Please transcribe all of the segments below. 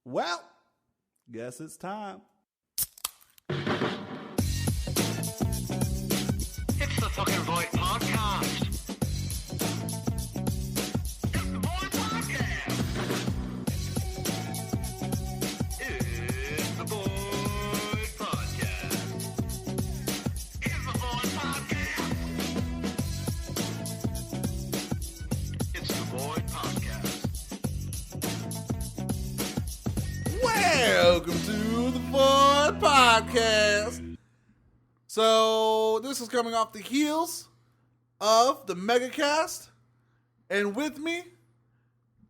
Well, guess it's time. It's the fucking Void Podcast. It's the Void Podcast. It's the Void Podcast. It's the Void Podcast. It's the Void Podcast. Welcome to the Void Podcast. So, this is coming off the heels of the MegaCast. And with me,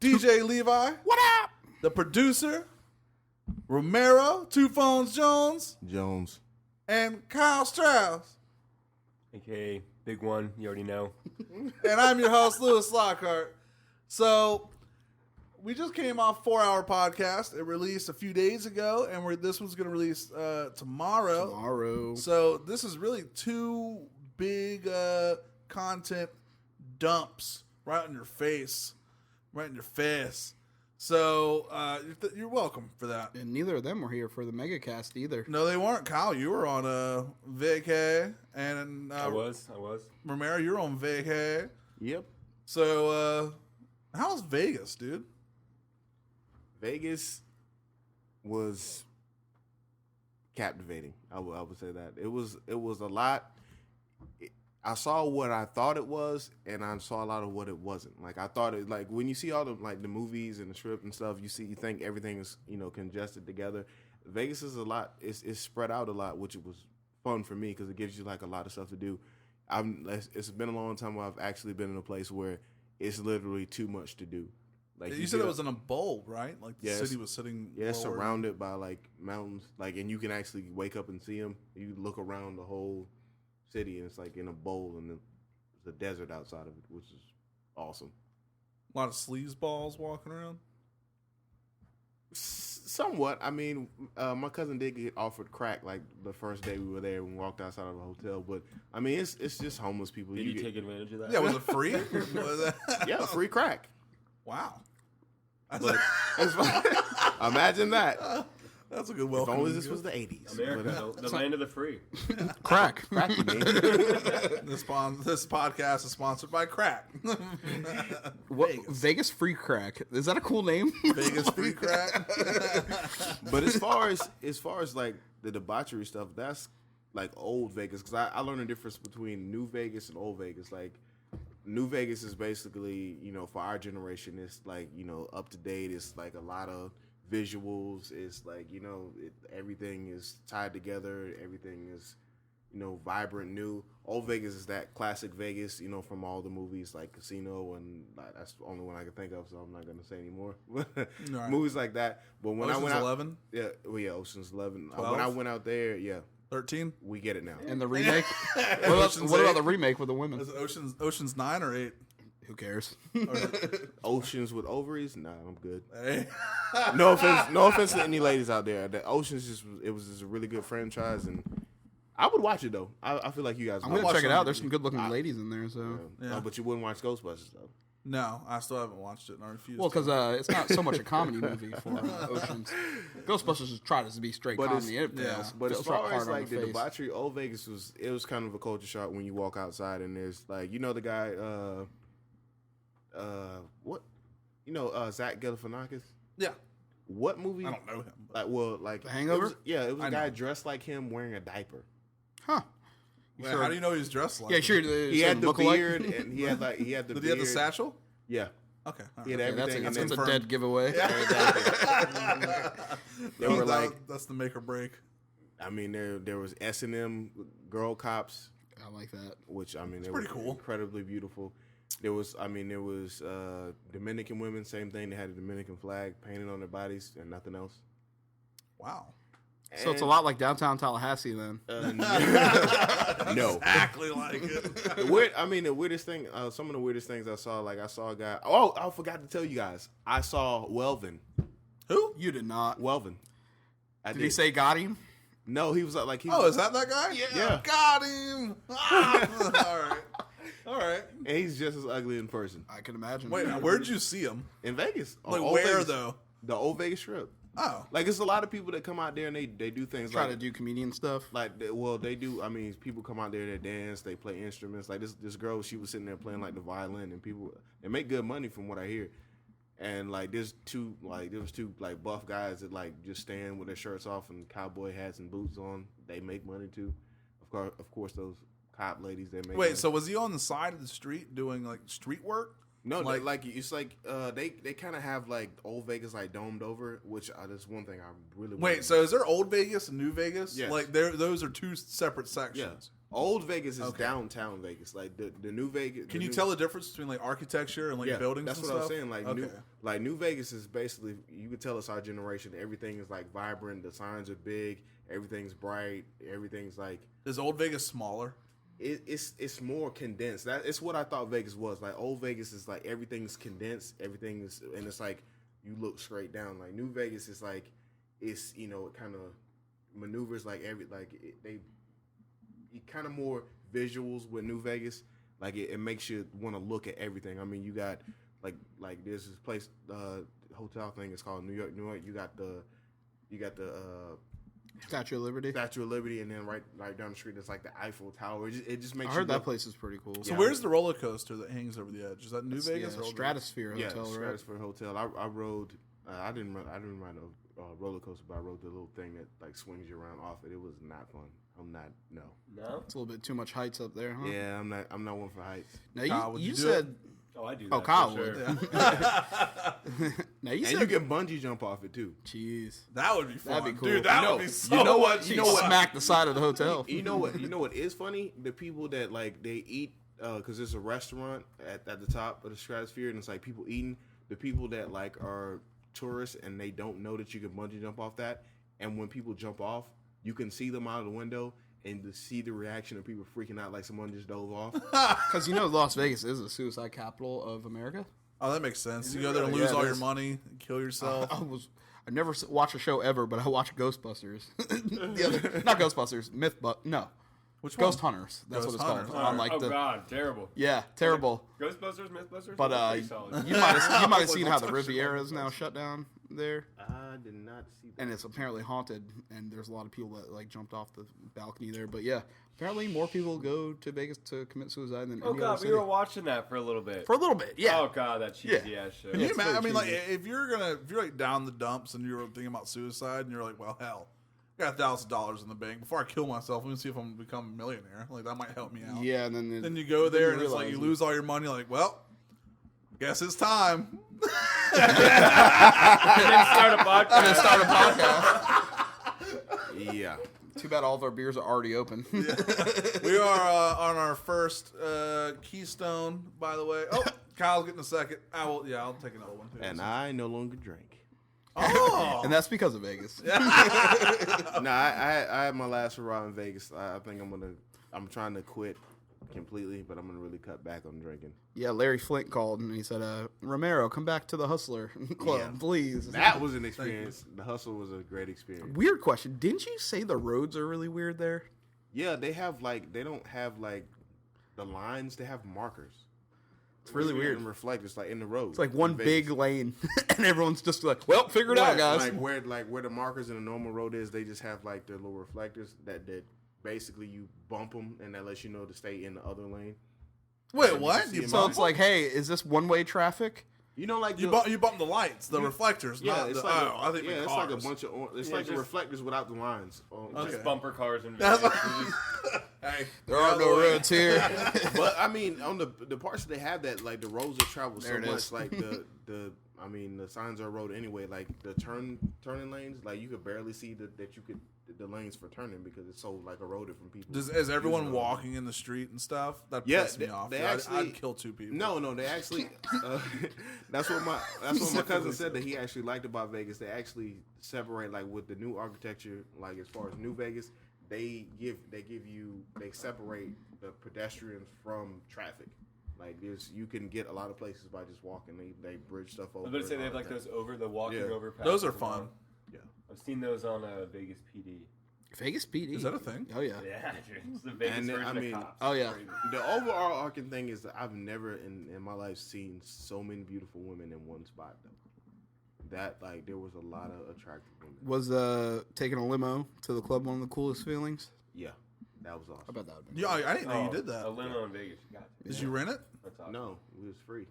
DJ Levi. What up? The producer, Romero, Two Phones Jones, and Kyle Strauss. AKA Big One, you already know. And I'm your host, Lewis Lockhart. So, we just came off 4-hour podcast. It released a few days ago, and this one's going to release tomorrow. So, this is really two big content dumps right in your face. So, you're welcome for that. And neither of them were here for the MegaCast either. No, they weren't. Kyle, you were on vacay, and I was. Romero, you're on vacay. Yep. So, how's Vegas, dude? Vegas was captivating. I would say that it was a lot. I saw what I thought it was, and I saw a lot of what it wasn't. Like I thought it, like when you see all the the movies and the strip and stuff, you think everything is congested together. Vegas is a lot. It's spread out a lot, which was fun for me because it gives you like a lot of stuff to do. It's been a long time where I've actually been in a place where it's literally too much to do. Like you said it was in a bowl, right? Like the city was sitting. Yeah, it's forward. surrounded by like mountains, and you can actually wake up and see them. You look around the whole city, and it's like in a bowl, and there's a desert outside of it, which is awesome. A lot of sleazeballs walking around. Somewhat. I mean, my cousin did get offered crack like the first day we were there when we walked outside of the hotel. But I mean, it's just homeless people. Did you take advantage of that? Yeah, was it free? Yeah, free crack. Wow. But imagine that. That's a good If welcome. only this was the 80s. America, the land of the free. Crack. Crack, you mean? This podcast is sponsored by crack. What? Vegas Free Crack. Is that a cool name? Vegas free crack. But as far as like the debauchery stuff, that's like old Vegas. Because I learned the difference between New Vegas and old Vegas. Like New Vegas is basically, for our generation, it's like, up to date. It's like a lot of visuals. It's like, everything is tied together. Everything is, vibrant, new. Old Vegas is that classic Vegas, from all the movies like Casino, and that's the only one I can think of, so I'm not going to say anymore. Right. Movies like that. But when I went out, 11? yeah, Ocean's 11. 12? When I went out there, 13? we get it now. And the remake? what about the remake with the women? Is it Ocean's 9 or 8? Who cares? Oceans with ovaries? Nah, I'm good. Hey. No offense to any ladies out there. The Oceans was just a really good franchise, and I would watch it though. I feel like you guys. I'm would. going to check it out. There's some good-looking ladies in there, so... Yeah. But you wouldn't watch Ghostbusters though. No, I still haven't watched it, and I refuse. Well, because it's not so much a comedy movie for Oceans. Ghostbusters just tried to be straight comedy. It fails. But as Feels far hard as on like the face. debauchery, old Vegas was kind of a culture shock when you walk outside and there's like the guy Zach Galifianakis. Yeah. What movie? I don't know him. Like The Hangover? It was I a guy know. dressed like him wearing a diaper. Huh. Wait, how do you know he's dressed like Yeah, him? sure. He had the beard, and he had the Did beard. he have the satchel? Yeah. Okay. All He had right. everything. That's and a then dead giveaway. they were like, that's the make or break. I mean, there was S&M girl cops, I like that. which I mean, they pretty were cool. incredibly beautiful. There was Dominican women, same thing. They had a Dominican flag painted on their bodies and nothing else. Wow. So it's a lot like downtown Tallahassee then. No. Exactly like it. The weirdest thing, some of the weirdest things I saw a guy. Oh, I forgot to tell you guys. I saw Welvin. Who? You did not. Welvin. Did he say got him? No, he was like he. Oh, is that guy? Yeah. Got him. All right. And he's just as ugly in person. I can imagine. Wait, now, where'd you see him? In Vegas. Like Old where Vegas. though? The old Vegas Strip. Oh. Like, it's a lot of people that come out there and they do things Try like to do comedian stuff. like they do. I mean, people come out there, they dance, they play instruments. Like this girl, she was sitting there playing like the violin, and they make good money from what I hear. And like there was two like buff guys that like just stand with their shirts off and cowboy hats and boots on. They make money too. Of course, those cop ladies they make. Wait, money. so was he on the side of the street doing like street work? No, like- it's like they kind of have like old Vegas like domed over, which that's one thing I really Wait, so is there old Vegas and new Vegas? Yes. Like those are two separate yeah. sections. Old Vegas is Okay. downtown Vegas. Like the new Vegas. Can you tell the difference between like architecture and like buildings? That's and what I was stuff? saying. Like okay. New Vegas is basically, you could tell it's our generation. Everything is like vibrant. The signs are big. Everything's bright. Everything's like Is old Vegas smaller? it's more condensed. It's what I thought Vegas was. Like old Vegas is like everything's condensed. Everything's and it's like you look straight down. Like New Vegas is like it's it kind of maneuvers like you kind of more visuals with New Vegas. Like it makes you want to look at everything. I mean, you got like there's this place, hotel thing. It's called New York. You got the Statue of Liberty. Statue of Liberty, and then right down the street, it's like the Eiffel Tower. It just makes I you heard that look- place is pretty cool. So where's the roller coaster that hangs over the edge? Is that New It's, Vegas or Old Stratosphere Yeah, Hotel, right? Stratosphere Hotel. I rode. I didn't ride a roller coaster, but I rode the little thing that like swings you around off it. It was not fun. No. No? It's a little bit too much heights up there, huh? Yeah, I'm not one for heights. Now Kyle, would you you do said. Oh, I do. Oh, that, Kyle for sure. would. Now you And said. you can bungee jump off it too. Jeez. That would be fun. That'd be cool. Dude, that You know- would be so you know what- much you know what- fun. Smack the side of the hotel. You know what is funny? The people that like they eat because there's a restaurant at the top of the Stratosphere, and it's like people eating. The people that like are tourists and they don't know that you can bungee jump off that, and when people jump off, you can see them out of the window and to see the reaction of people freaking out like someone just dove off. Because Las Vegas is the suicide capital of America. Oh, that makes sense. You go there and lose Yeah, all it your is. money, and kill yourself. I never watched a show ever, but I watched Ghostbusters. Not Ghostbusters, no. Which Ghost one? Hunters. That's Ghost what it's Hunters. called. On like oh, the God. Terrible. yeah, terrible. Ghostbusters, Mythbusters? But Pretty solid. you might have seen how the Don't touch the Riviera is now shut down there, I did not see that. and it's apparently haunted. And there's a lot of people that like jumped off the balcony there. But yeah, apparently more people go to Vegas to commit suicide than Oh, any other God. city. We were watching that for a little bit. For a little bit, yeah. Oh, God. That cheesy ass show. Can you it's imagine? I very mean, like, cheesy. if you're like down the dumps and you're thinking about suicide, and you're like, well, hell, I got $1,000 in the bank. Before I kill myself, let me see if I'm gonna become a millionaire. Like that might help me out. Yeah, and Then you go there you and it's like you realize- lose all your money. Like, well, guess it's time. And then start a podcast. start a podcast. Yeah. Too bad all of our beers are already open. We are on our first Keystone, by the way. Oh, Kyle's getting a second. I'll take another one too. And I no longer drink. Oh, And that's because of Vegas. No, I had my last hurrah in Vegas. I think I'm trying to quit completely, but I'm gonna really cut back on drinking. Yeah, Larry Flint called and he said, Romero, come back to the Hustler Club, Yeah. please. That was an experience. The hustle was a great experience. Weird question. Didn't you say the roads are really weird there? Yeah, they don't have like the lines. They have markers. It's really weird. And reflectors like in the road. It's like one big lane, and everyone's just like, well, figure it out, guys. Like where the markers in a normal road is, they just have like their little reflectors that basically you bump them and that lets you know to stay in the other lane. wait, what? see You him So bump, it's like, hey, is this one-way traffic? You know, like you bump the lights, the reflectors. Yeah, not it's the, like I think the it's like a cars. bunch of it's Yeah, like the just- reflectors without the lines. Okay. Just bumper cars and That's Vegas. what- You just- Hey, There are no roads here. But I mean, on the parts that they have that, like the roads that travel so There it much, is. like the signs are road anyway. Like the turning lanes, like you could barely see that you could the lanes for turning because it's so like eroded from people. is everyone using it. walking in the street and stuff? That Yeah, pisses me off. they Dude. actually- I'd kill two people. No, they actually. That's what my cousin said that he actually liked about Vegas. They actually separate like with the new architecture, like as far as New Vegas, they separate the pedestrians from traffic. Like you can get a lot of places by just walking. They bridge stuff over. I was going to say they have and like all those walking Yeah. overpasses. Those are and all. fun. I've seen those on Vegas PD. Vegas PD. Is that a thing? Oh, yeah. Yeah, dude. It's the Vegas And then, version I mean- of cops. Oh, yeah. Crazy. The overall arcing thing is that I've never in my life seen so many beautiful women in one spot though. that like there was a lot of attractive women. Was taking a limo to the club one of the coolest feelings? Yeah, that was I awesome. bet that would be. Yeah, I didn't know you did A that. limo in Vegas. You got to. Did you rent it That's awesome. No, it was free.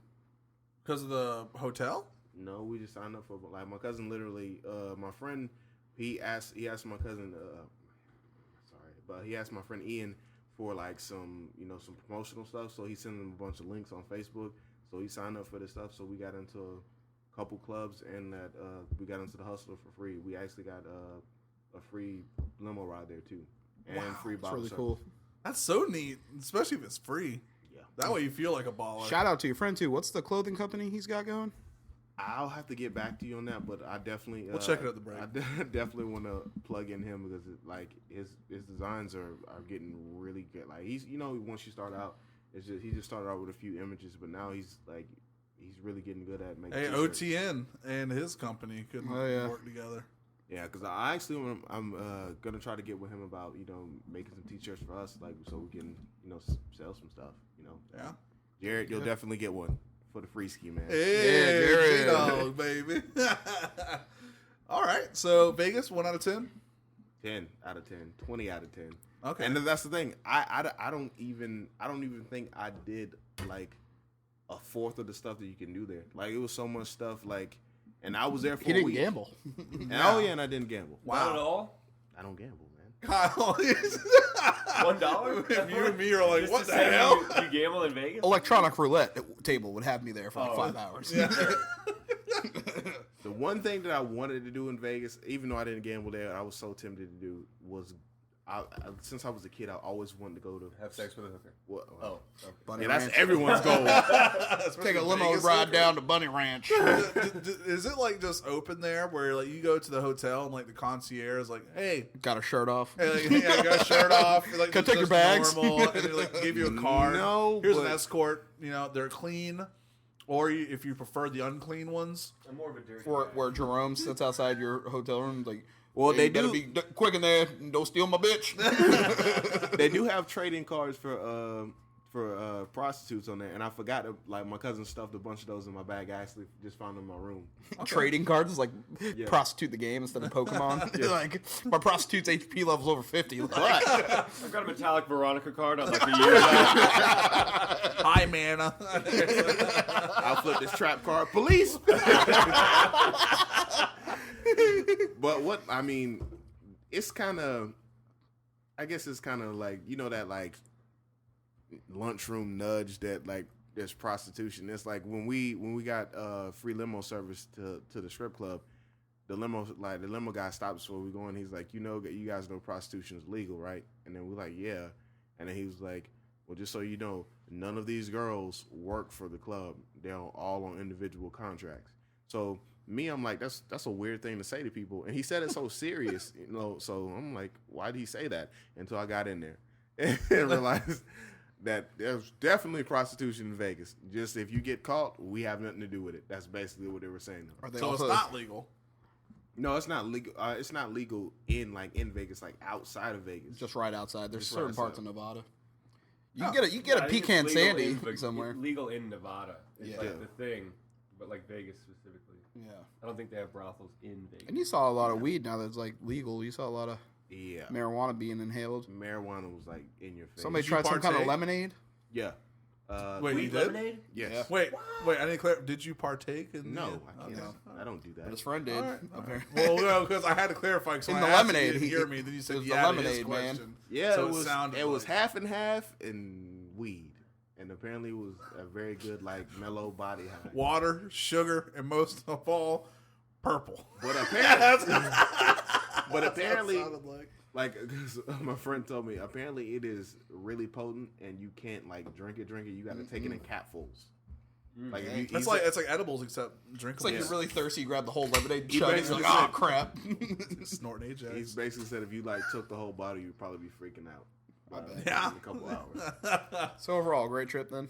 because of the hotel? No, we just signed up for like my cousin. Literally, my friend, he asked my cousin. Sorry, but he asked my friend Ian for like some some promotional stuff. So he sent him a bunch of links on Facebook. So he signed up for this stuff. So we got into a couple clubs, and that we got into the Hustler for free. We actually got a free limo ride there too, and free It's bottle really service. cool. That's so neat, especially if it's free. Yeah. That way you feel like a baller. Shout out to your friend too. What's the clothing company he's got going? I'll have to get back to you on that, but I definitely We'll check it at the break. I definitely want to plug in him because his designs are getting really good. Like he's once you start out, he just started out with a few images, but now he's really getting good at making. Hey, t-shirts. OTN and his company couldn't work together. Yeah, because I actually I'm gonna try to get with him about making some t-shirts for us, like so we can sell some stuff. Yeah. Jared, you'll definitely get one for the free ski, man. Hey, Jared. J-Dog, baby. All right. So Vegas, 1 out of 10. 10 out of 10, 20 out of 10. Okay. And that's the thing. I don't even think I did like a fourth of the stuff that you can do there. Like it was so much stuff. Like, and I was there for He a didn't week. gamble. And, oh yeah, and I didn't gamble. Not at all. I don't gamble, man. Kyle. $1? You and me are like, Just what to the say hell? You gamble in Vegas? Electronic roulette table would have me there for like Oh. 5 hours. The one thing that I wanted to do in Vegas, even though I didn't gamble there, I was so tempted to do was, since I was a kid, I always wanted to go to Have sex with a hooker. Well, Oh. Okay. Bunny yeah, that's Ranch. everyone's goal. Take a limo ride down to Bunny Ranch. Is it like just open there where like you go to the hotel and like the concierge is like, hey, Got a shirt off. hey, like, yeah, got a shirt off. Like, Can I take your just bags? Normal, and they like give you a card. No, here's an but- escort. They're clean, or if you prefer the unclean ones. I'm more of a dirty Where, guy. where Jerome sits outside your hotel room, like, Well, hey, they you better do. be quick in there. And don't steal my bitch. They do have trading cards for prostitutes on there, and I forgot to, like my cousin stuffed a bunch of those in my bag. I actually just found them in my room. Trading cards is like Yeah. prostitute the game instead of Pokemon. Like my prostitute's HP level's over 50. Like, But I've got a metallic Veronica card on like a year back. Hi, man. I'll flip this trap card. Police. But what I mean, it's kind of. I guess it's kind of like that like lunchroom nudge that like there's prostitution. It's like when we got free limo service to the strip club, the limo guy stops before we go in. He's like, you guys know prostitution is legal, right? And then we're like, yeah. And then he was like, well, just so you know, none of these girls work for the club. They're all on individual contracts. So me, I'm like, that's a weird thing to say to people. And he said it so serious, so I'm like, why did he say that? Until I got in there and realized that there's definitely prostitution in Vegas. Just if you get caught, we have nothing to do with it. That's basically what they were saying. are they So also, it's not legal. No, it's not legal. It's not legal in Vegas, like outside of Vegas. just right outside. There's Just certain right parts outside. of Nevada. You Oh. get a Yeah, I think pecan it's legal sandy in Ve- somewhere. Legal in Nevada. It's Yeah. like the thing, but like Vegas specifically. Yeah. I don't think they have brothels in Vegas. And you saw a lot of weed now that's like legal. You saw a lot of Yeah, marijuana being inhaled. marijuana was like in your face. Somebody Did you tried some kind of partake? lemonade. Yeah. Wait, you Weed did? lemonade? Yes. Wait, I didn't clear. Did you partake in? No, the, I can't. No. I don't do that. But his friend did. All right. apparently. Well, no, because I had to clarify. Because In when the I asked lemonade, you, you didn't he- hear me. Then you said it was yeah the to lemonade, his man. question. Yeah, So it was. sounded It was like- half and half and weed, and apparently it was a very good like mellow body high. water, sugar, and most of all, purple. But apparently, What it apparently, sounded like. 'cause my friend told me, apparently it is really potent, and you can't like drink it. You got to take it in capfuls. Like if you, It's like edibles except drinkable. It's like you're really thirsty. You grab the whole lemonade and He chug it. It's basically like, oh said- crap. snorting Ajax. he's basically said if you like took the whole bottle, you'd probably be freaking out. bet. Yeah. In a couple hours. So overall, great trip then.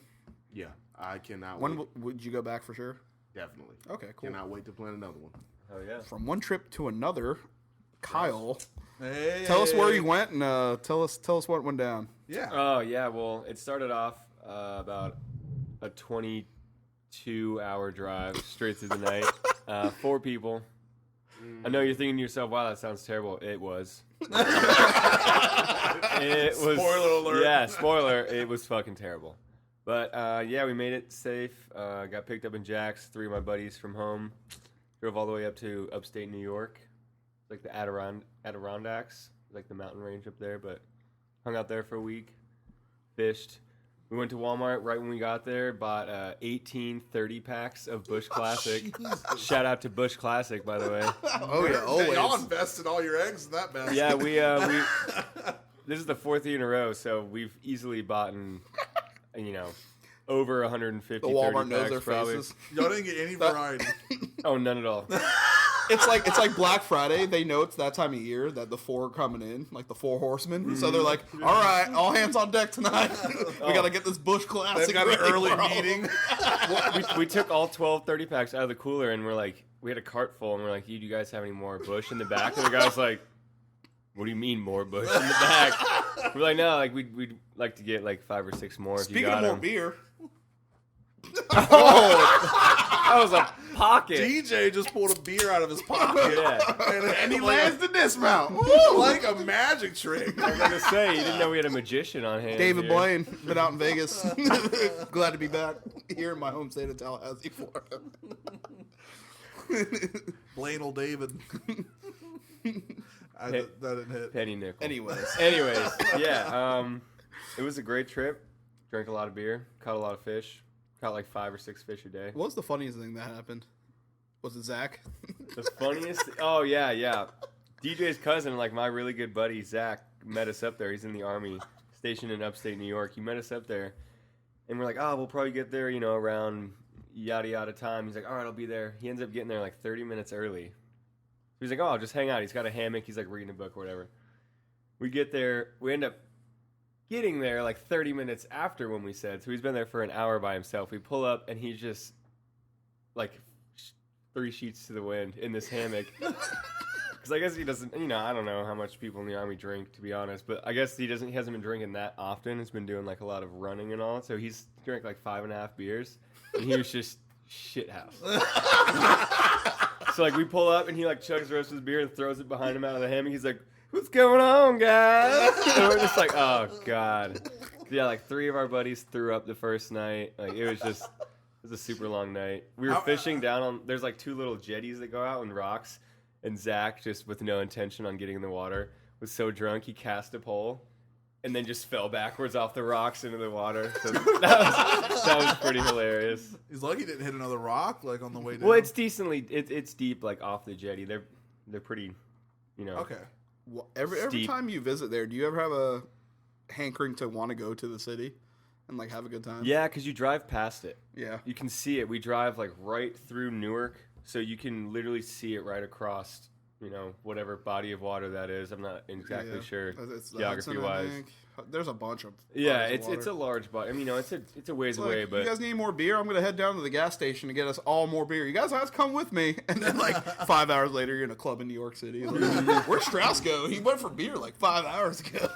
Yeah, I cannot. When wait. would you go back for sure? Definitely. Okay, cool. Cannot wait to plan another one. Oh yeah. From one trip to another, Kyle, Hey, tell us where you went and tell us what went down. Yeah. Oh yeah. Well, it started off about a 22-hour drive straight through the night. 4 people. I know you're thinking to yourself, wow, that sounds terrible. It was. It was. Spoiler alert. Yeah, spoiler. It was fucking terrible. But, yeah, we made it safe. Got picked up in Jack's. 3 of my buddies from home. Drove all the way up to upstate New York. Like the Adirondacks. Like the mountain range up there. But hung out there for a week. Fished. We went to Walmart right when we got there. Bought 18 30-packs of Busch Classic. Shout out to Busch Classic, by the way. Oh yeah, always. Y'all invested all your eggs in that basket. Yeah, we this is the 4th year in a row, so we've easily bought, over 150 The Walmart 30 knows packs their probably. faces. Y'all didn't get any variety. Oh, none at all. It's like Black Friday. They know it's that time of year that the 4 are coming in, like the 4 horsemen. So they're like, all right, all hands on deck tonight. We got to get this Busch Classic. They've got an ready early for all. meeting. we took all 12 30 packs out of the cooler, and we're like, we had a cart full, and we're like, do you guys have any more Busch in the back? And the guy's like, what do you mean more Busch in the back? We're like, no, like we'd like to get like 5 or 6 more. If Speaking you got of more 'em. beer, That was a pocket. DJ just pulled a beer out of his pocket. Yeah. And he lands the dismount. Like a magic trick. I was gonna say, you didn't know we had a magician on hand. David here. Blaine, been out in Vegas. Glad to be back here in my home state of Tallahassee, Florida. Blaine old David. That didn't hit. Penny nickel. Anyways, Yeah. It was a great trip. Drank a lot of beer. Caught a lot of fish. Caught like 5 or 6 fish a day. what's the funniest thing that happened? Was it Zach? The funniest. Oh yeah. DJ's cousin, like my really good buddy Zach, met us up there. He's in the Army, stationed in upstate New York. He met us up there, and we're like, oh, we'll probably get there, around yada yada time. He's like, all right, I'll be there. He ends up getting there like 30 minutes early. He's like, oh, I'll just hang out. He's got a hammock. He's like reading a book or whatever. We get there. We end up getting there like 30 minutes after when we said. So he's been there for an hour by himself. We pull up and he's just like 3 sheets to the wind in this hammock. Because I guess he doesn't, I don't know how much people in the Army drink, to be honest. But I guess he hasn't been drinking that often. He's been doing like a lot of running and all. So he's drank like 5.5 beers. And he was just shithouse. So like we pull up and he like chugs the rest of his beer and throws it behind him out of the hammock. He's like, what's going on, guys? And we're just like, oh god. Yeah, like 3 of our buddies threw up the first night. Like it was a super long night. We were fishing down on, there's like 2 little jetties that go out on rocks, and Zach, just with no intention on getting in the water, was so drunk he cast a pole and then just fell backwards off the rocks into the water. So that was pretty hilarious. He's lucky he didn't hit another rock like on the way down. Well, it's decently, it's deep like off the jetty. They're pretty, Okay. Well, every Steep. time you visit there, do you ever have a hankering to want to go to the city and like have a good time? Yeah, because you drive past it. Yeah. You can see it. We drive like right through Newark, so you can literally see it right across, whatever body of water that is. I'm not exactly Yeah. sure It's geography-wise. I think. There's a bunch of Yeah, bodies of it's a water. large body. I mean, it's a ways It's away, like, but you guys need more beer? I'm gonna head down to the gas station to get us all more beer. You guys have to come with me. And then like 5 hours later, you're in a club in New York City. Where's Strauss go? He went for beer like 5 hours ago.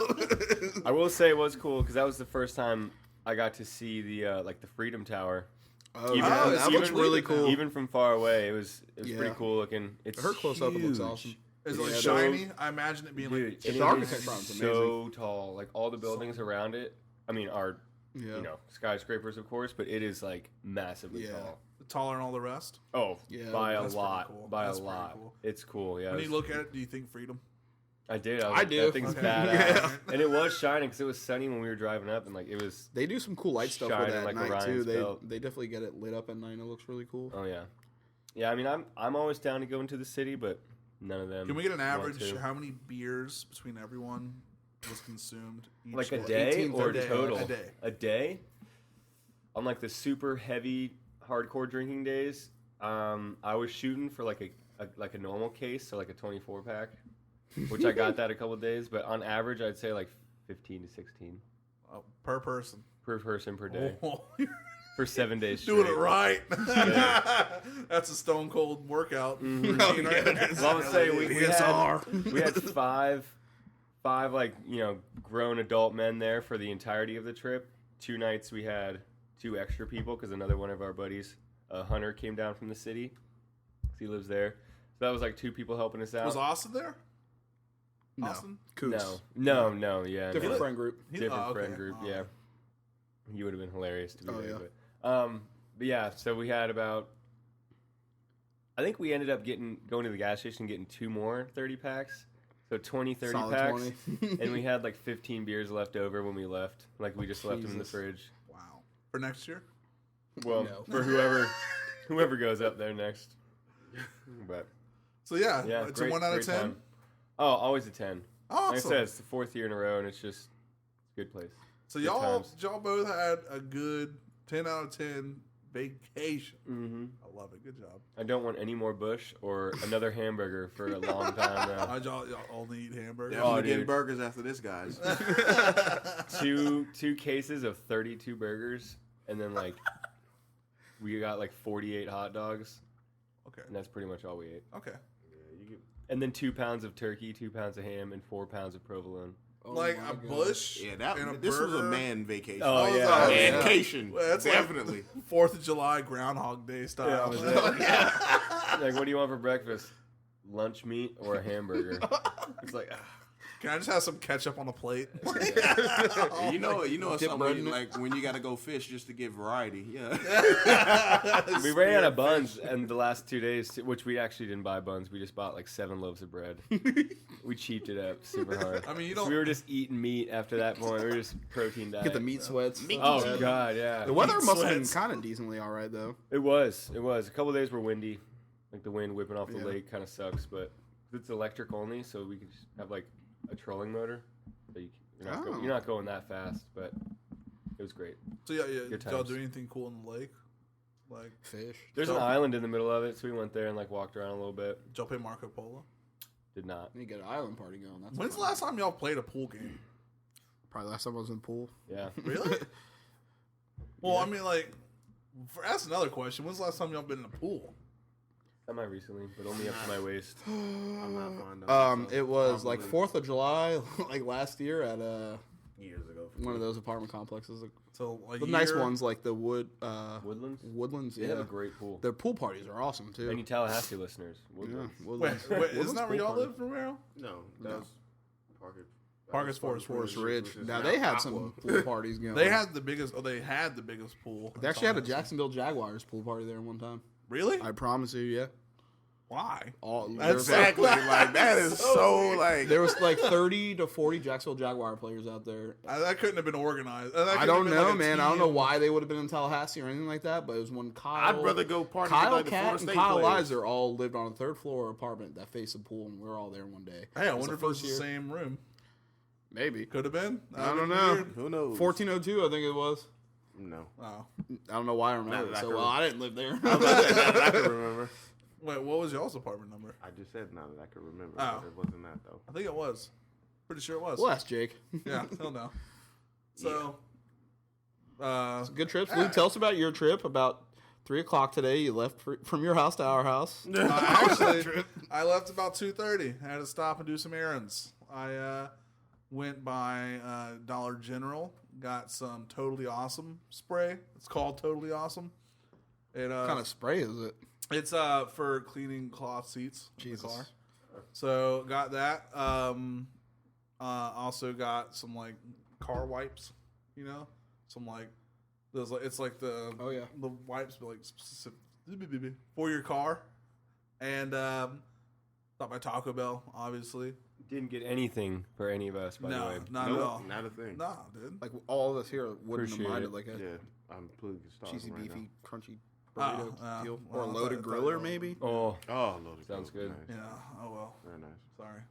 I will say it was cool because that was the first time I got to see the the Freedom Tower. Oh, Even- yeah, that looks even- really cool. Even from far away, it was Yeah. pretty cool looking. It's Her close up, it looks huge. awesome. Is it like Yeah, shiny? I imagine it being Dude, like. The it architecture is is so tall. Like all the buildings around it, I mean, are Yeah. skyscrapers, of course, but it is like massively Yeah. tall. Taller than all the rest. Oh, Yeah, by a that's pretty lot. cool. By That's a pretty lot. cool. It's cool. Yeah. When it you was- look at it, do you think freedom? I did. I, was I like, do. That thing's Okay. badass. Yeah. And it was shining because it was sunny when we were driving up, and like it was. They do some cool light stuff with Shining that like at night Orion's too. belt. They definitely get it lit up at night. It looks really cool. Oh yeah. Yeah. I mean, I'm always down to go into the city, but none of them. Can we get an want average? to. How many beers between everyone was consumed each Like a day? day 18 or a day. total? A day. A day? On like the super heavy, hardcore drinking days, I was shooting for like a normal case, so like a 24 pack, which I got that a couple days. But on average, I'd say like 15 to 16 Oh, per person. per person per day Oh, for 7 days straight. doing it right. Yeah. That's a stone cold workout. Mhm. Oh, routine, right? yeah. Well, I would say we PSR. we had five like grown adult men there for the entirety of the trip. 2 nights we had 2 extra people because another one of our buddies, Hunter, came down from the city. 'cause he lives there. So that was like 2 people helping us out. Was Austin there? No. Austin? Coots. No, yeah. Different no. friend group. Different okay. friend group, Oh. yeah. He would have been hilarious to be Oh, there. yeah. But yeah, so we had about, I think we ended up going to the gas station and getting 2 more 30 packs. So 20, 30 Solid packs. 20. And we had like 15 beers left over when we left. Like we just left them in the Jesus. fridge. Wow. For next year? Well, No. for whoever goes up there next. But So yeah, yeah, it's great, a 1 out of great 10. time. Oh, always a 10. Awesome. Like I said, it's the 4th year in a row, and it's just a good place. So Good y'all times. both had a good 10 out of 10 vacation. Mm-hmm. I love it. Good job. I don't want any more Bush or another hamburger for a long time now. Y'all only eat hamburgers. Definitely Oh, getting dude. burgers after this, guys. two cases of 32 burgers, and then like we got like 48 hot dogs, Okay. and that's pretty much all we ate. Okay. And then 2 pounds of turkey, 2 pounds of ham, and 4 pounds of provolone. Oh Like my a God. bush. Yeah, and a this was a burger. man vacation. Oh, yeah. Oh, yeah. yeah. Vacation. Well, that's like Definitely. 4th of July Groundhog Day style. Yeah, I was shit. Like, what do you want for breakfast? Lunch meat or a hamburger? It's like, Can I just have some ketchup on a plate? You know, it's Dip something bread in it. like when you got to go fish just to get variety. Yeah. we ran out of buns in the last 2 days, which we actually didn't buy buns. We just bought like 7 loaves of bread. We cheaped it up super hard. I mean, you So don't. we were just eating meat after that point. We were just protein diet. Get the meat sweats. Oh god, yeah. The weather Meat must have been sweats. kind of decently all right though. It was. A couple days were windy. Like the wind whipping off the Yeah. lake kind of sucks, but it's electric only, so we could just have like a trolling motor. So Oh. you're not going that fast, but it was great. So yeah, Good did y'all times. do anything cool in the lake? Like, Fish. There's an island in the middle of it, so we went there and like walked around a little bit. did y'all play Marco Polo? Did not. You get an island party going. That's When's the fun. last time y'all played a pool game? Probably last time I was in the pool. Yeah. Really? Well, I mean, like, that's another question. When's the last time y'all been in a pool? Semi recently, but only up to my waist. I'm not fond of it, so It was like probably 4th of July, like last year at years ago. one of those apartment complexes. So a The year, nice ones like the Woodlands? Woodlands. They Yeah, have a great pool. their pool parties are awesome too. Any Tallahassee listeners? Yeah, Woodlands. Wait, Woodlands. wait, Woodlands isn't that where pool y'all party. live, Romero? No, that No. was Parker. Parker's Forest Forest Ridge. which is Now now they had Aqua. some pool parties going. They had the biggest. Oh, they had the biggest pool. They actually had a Jacksonville Jaguars pool party there one time. Really? I promise you, yeah. Why? All That's Exactly. Like that is so like. there was like 30 to 40 Jacksonville Jaguar players out there. That couldn't have been organized. I don't know, man. I don't know why they would have been in Tallahassee or anything like that, but it was when Kyle, I'd rather go party Kyle with like the Cat Florida and State Kyle players. Lizer all lived on a 3rd floor apartment that faced a pool, and we were all there one day. Hey, I It was wonder the if it was first the year. same room. Maybe. Could have been. I don't know. Who knows? 1402, I think it was. No. Oh. I don't know why I remember Not it that I so can well. I didn't live there. I can remember. Wait, what was y'all's apartment number? I just said now that I can remember. Oh. But it wasn't that though. I think it was. Pretty sure it was. We'll ask Jake. Yeah, he'll know. So, Good trips. Yeah. Luke, tell us about your trip. About 3 o'clock today, you left from your house to our house. actually, I left about 2:30. I had to stop and do some errands. I went by Dollar General, got some Totally Awesome spray. It's called Totally Awesome. It What kind of spray is it? It's for cleaning cloth seats in the Jesus. car. So got that. Also got some like car wipes. You know, some like those. Like it's like the Oh, yeah. the wipes, but like specific for your car. And stopped by Taco Bell, obviously. Didn't get anything for any of us, by the No, way. not Nope, at all. Not a thing. Nah, dude. Like all of us here wouldn't have Appreciate minded it. like a Yeah, I'm completely starving cheesy, right beefy, crunchy Oh, burrito deal. well, Or a I loaded thought- griller, maybe? Oh, now. Oh, loaded Sounds grilled. good. Nice. Yeah. Oh well. Very nice. Sorry.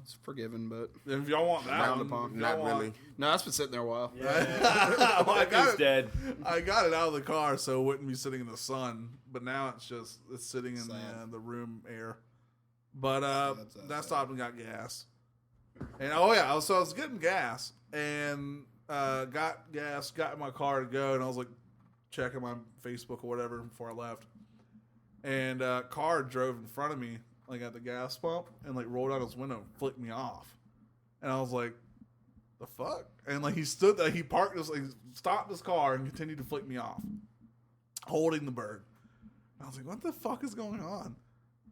It's forgiven, but... If y'all want that, Frowned one, upon. if y'all Not want- really. No, that's been sitting there a while. Well, I got he's it. dead. I got it out of the car so it wouldn't be sitting in the sun. But now it's sitting in Sad. the room air. But That's that sad. stopped and got gas. And I was getting gas and got gas, got in my car to go, and I was like checking my Facebook or whatever before I left. And car drove in front of me, like at the gas pump, and like rolled out his window and flicked me off. And I was like, the fuck? And like he stood there, he parked his, like stopped his car and continued to flick me off, holding the bird. I was like, what the fuck is going on?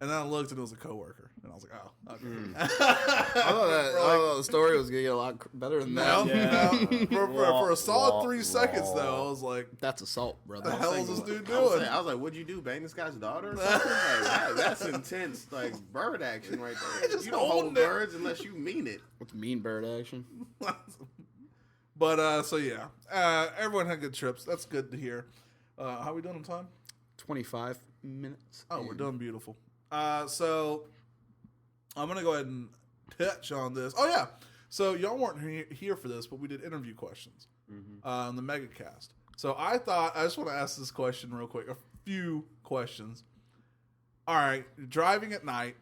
And then I looked and it was a coworker. And I was like, oh, okay. I thought the story was going to get a lot better than No, that. Yeah. for a solid 3 seconds, though, I was like, That's assault, brother. the hell is this dude I was doing? like, what'd you do? Bang this guy's daughter or something? That's intense, like bird action right there. Just You don't hold holding it. birds unless you mean it. What's mean bird action? But, so yeah. Everyone had good trips. That's good to hear. How we doing on time? 25 minutes. Oh, we're doing beautiful. So I'm going to go ahead and touch on this. Oh, yeah. So y'all weren't here for this, but we did interview questions on the MegaCast. So I just want to ask this question real quick. A few questions. All right. You're driving at night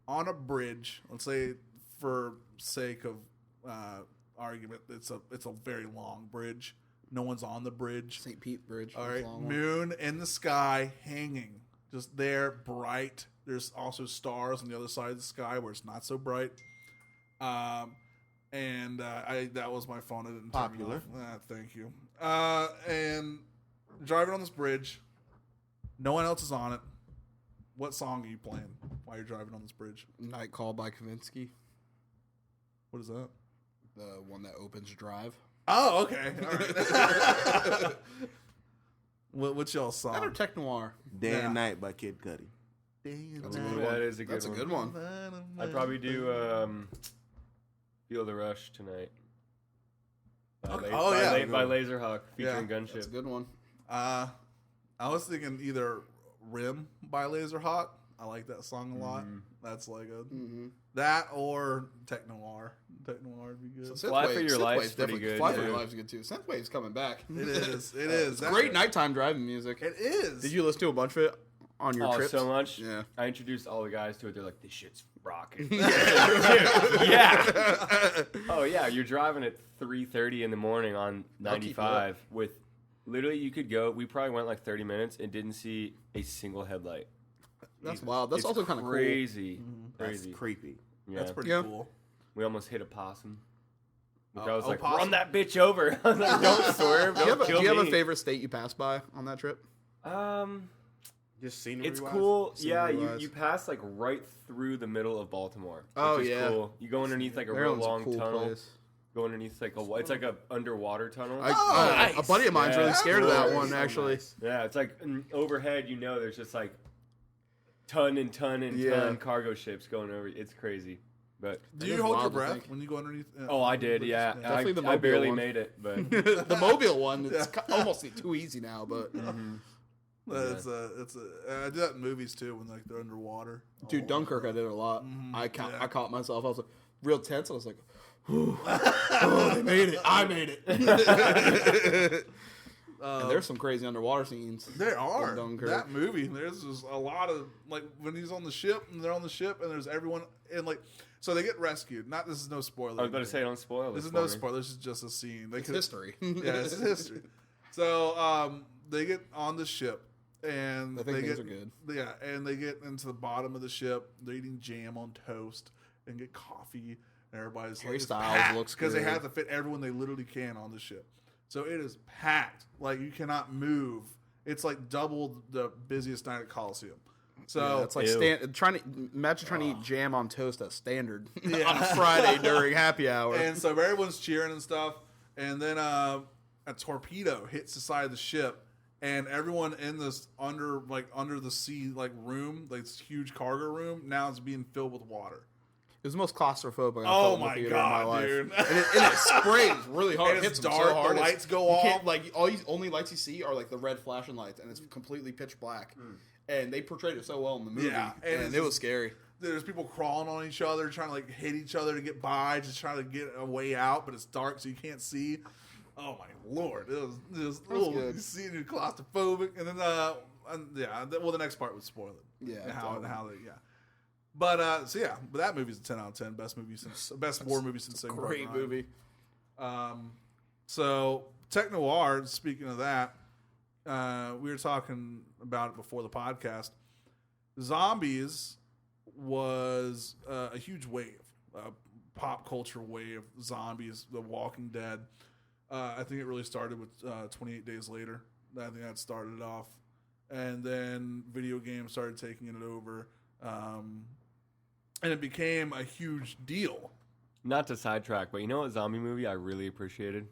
on a bridge. Let's say for sake of argument, it's a very long bridge. No one's on the bridge. St. Pete Bridge. All That's right, a long one. moon in the sky, hanging, just there, bright. There's also stars on the other side of the sky where it's not so bright. That was my phone. I didn't turn it Popular. off. Thank you. And driving on this bridge, no one else is on it. What song are you playing while you're driving on this bridge? Night Call by Kavinsky. What is that? The one that opens Drive. Oh, okay. All right. What's y'all's song? Better Tech Noir. Day Yeah. and Night by Kid Cudi. That's a Ooh, good one. that is a good That's one. a good one. I'd probably do Feel the Rush tonight. By Okay. La- Oh, by yeah. La- by Laserhawk featuring Yeah. That's a Gunship. good one. I was thinking either Rim by Laserhawk. I like that song a lot. That's like a that or Tech Noir. Tech Noir would be good. Fly for Your Life's pretty good, Fly for yeah. Your Life's good too. Synthwave's coming back. It is. It is. It's great nighttime driving music. It is. Did you listen to a bunch of it on your Oh, trips? so much. Yeah. I introduced all the guys to it. They're like, this shit's rocking. Yeah. Oh, yeah. You're driving at 3:30 in the morning on I'll keep it 95 with literally you could go. We probably went like 30 minutes and didn't see a single headlight. That's wild. That's It's also kind of cool. crazy. That's Crazy. creepy. Yeah. That's pretty Yeah. cool. We almost hit a possum. Which Oh, I was like, possum? run that bitch over. I was like, don't swerve. Do you, Don't have, kill do you have a me. favorite state you passed by on that trip? Just scenery. It's cool. Yeah, Scenery-wise. you pass like right through the middle of Baltimore. Oh, which is yeah. cool. You go underneath like a real Maryland's long a cool tunnel. place. Go underneath like it's like a underwater tunnel. A buddy of mine's Yeah, really that's scared of that cool. one, So actually. nice. Yeah, it's like overhead. You know, there's just like ton and ton and Yeah. ton cargo ships going over. It's crazy. But Do It you is hold your wild to breath think. when you go underneath? oh, I did. Yeah, Definitely the I Mobile barely one. made it, but The Mobile one, it's almost too easy now, but It's I do that in movies too when like they're underwater. dude, Dunkirk, I did it a lot. I caught myself. I was like real tense. I was like, oh, they made it. I made it. And there's some crazy underwater scenes. There are in Dunkirk. that movie. There's just a lot of like when he's on the ship and they're on the ship and there's everyone and like so they get rescued. Not this is no spoiler. I was about to say, don't spoil this this. is no for me. spoiler. This is just a scene. They It's could history. yeah, it's history. So they get on the ship and I think they things get are good. yeah, and they get into the bottom of the ship. They're eating jam on toast and get coffee. And everybody's Harry it's Styles packed looks because they good. have to fit everyone they literally can on the ship. So it is packed. Like you cannot move. It's like double the busiest night at Coliseum. So Yeah, it's like Ew. imagine trying to eat jam on toast at Standard on a Friday during happy hour. and so everyone's cheering and stuff. And then a torpedo hits the side of the ship, and everyone in this under the sea like room, like this huge cargo room, now is being filled with water. It was the most claustrophobic I've Oh felt in my the theater God, in my life. dude. And it sprays really hard. And It it's hits them dark, so hard. the It's- lights go you off. can't, like only lights you see are like the red flashing lights, and it's completely pitch black. And they portrayed it so well in the movie. Yeah, and and it's it was just- scary. There's people crawling on each other, trying to like hit each other to get by, just trying to get a way out, but it's dark, so you can't see. Oh my lord, it was good. you see you're claustrophobic, and then well the next part would spoil it. Yeah, how totally. yeah. But so yeah, but that movie's a 10 out of 10, best war movie since Saving Private Great Ryan. movie. So Tech Noir. Speaking of that, we were talking about it before the podcast. Zombies was a huge wave, pop culture wave. Zombies, The Walking Dead. I think it really started with 28 Days Later. I think that started it off, and then video games started taking it over, and it became a huge deal. Not to sidetrack, but you know what zombie movie I really appreciated?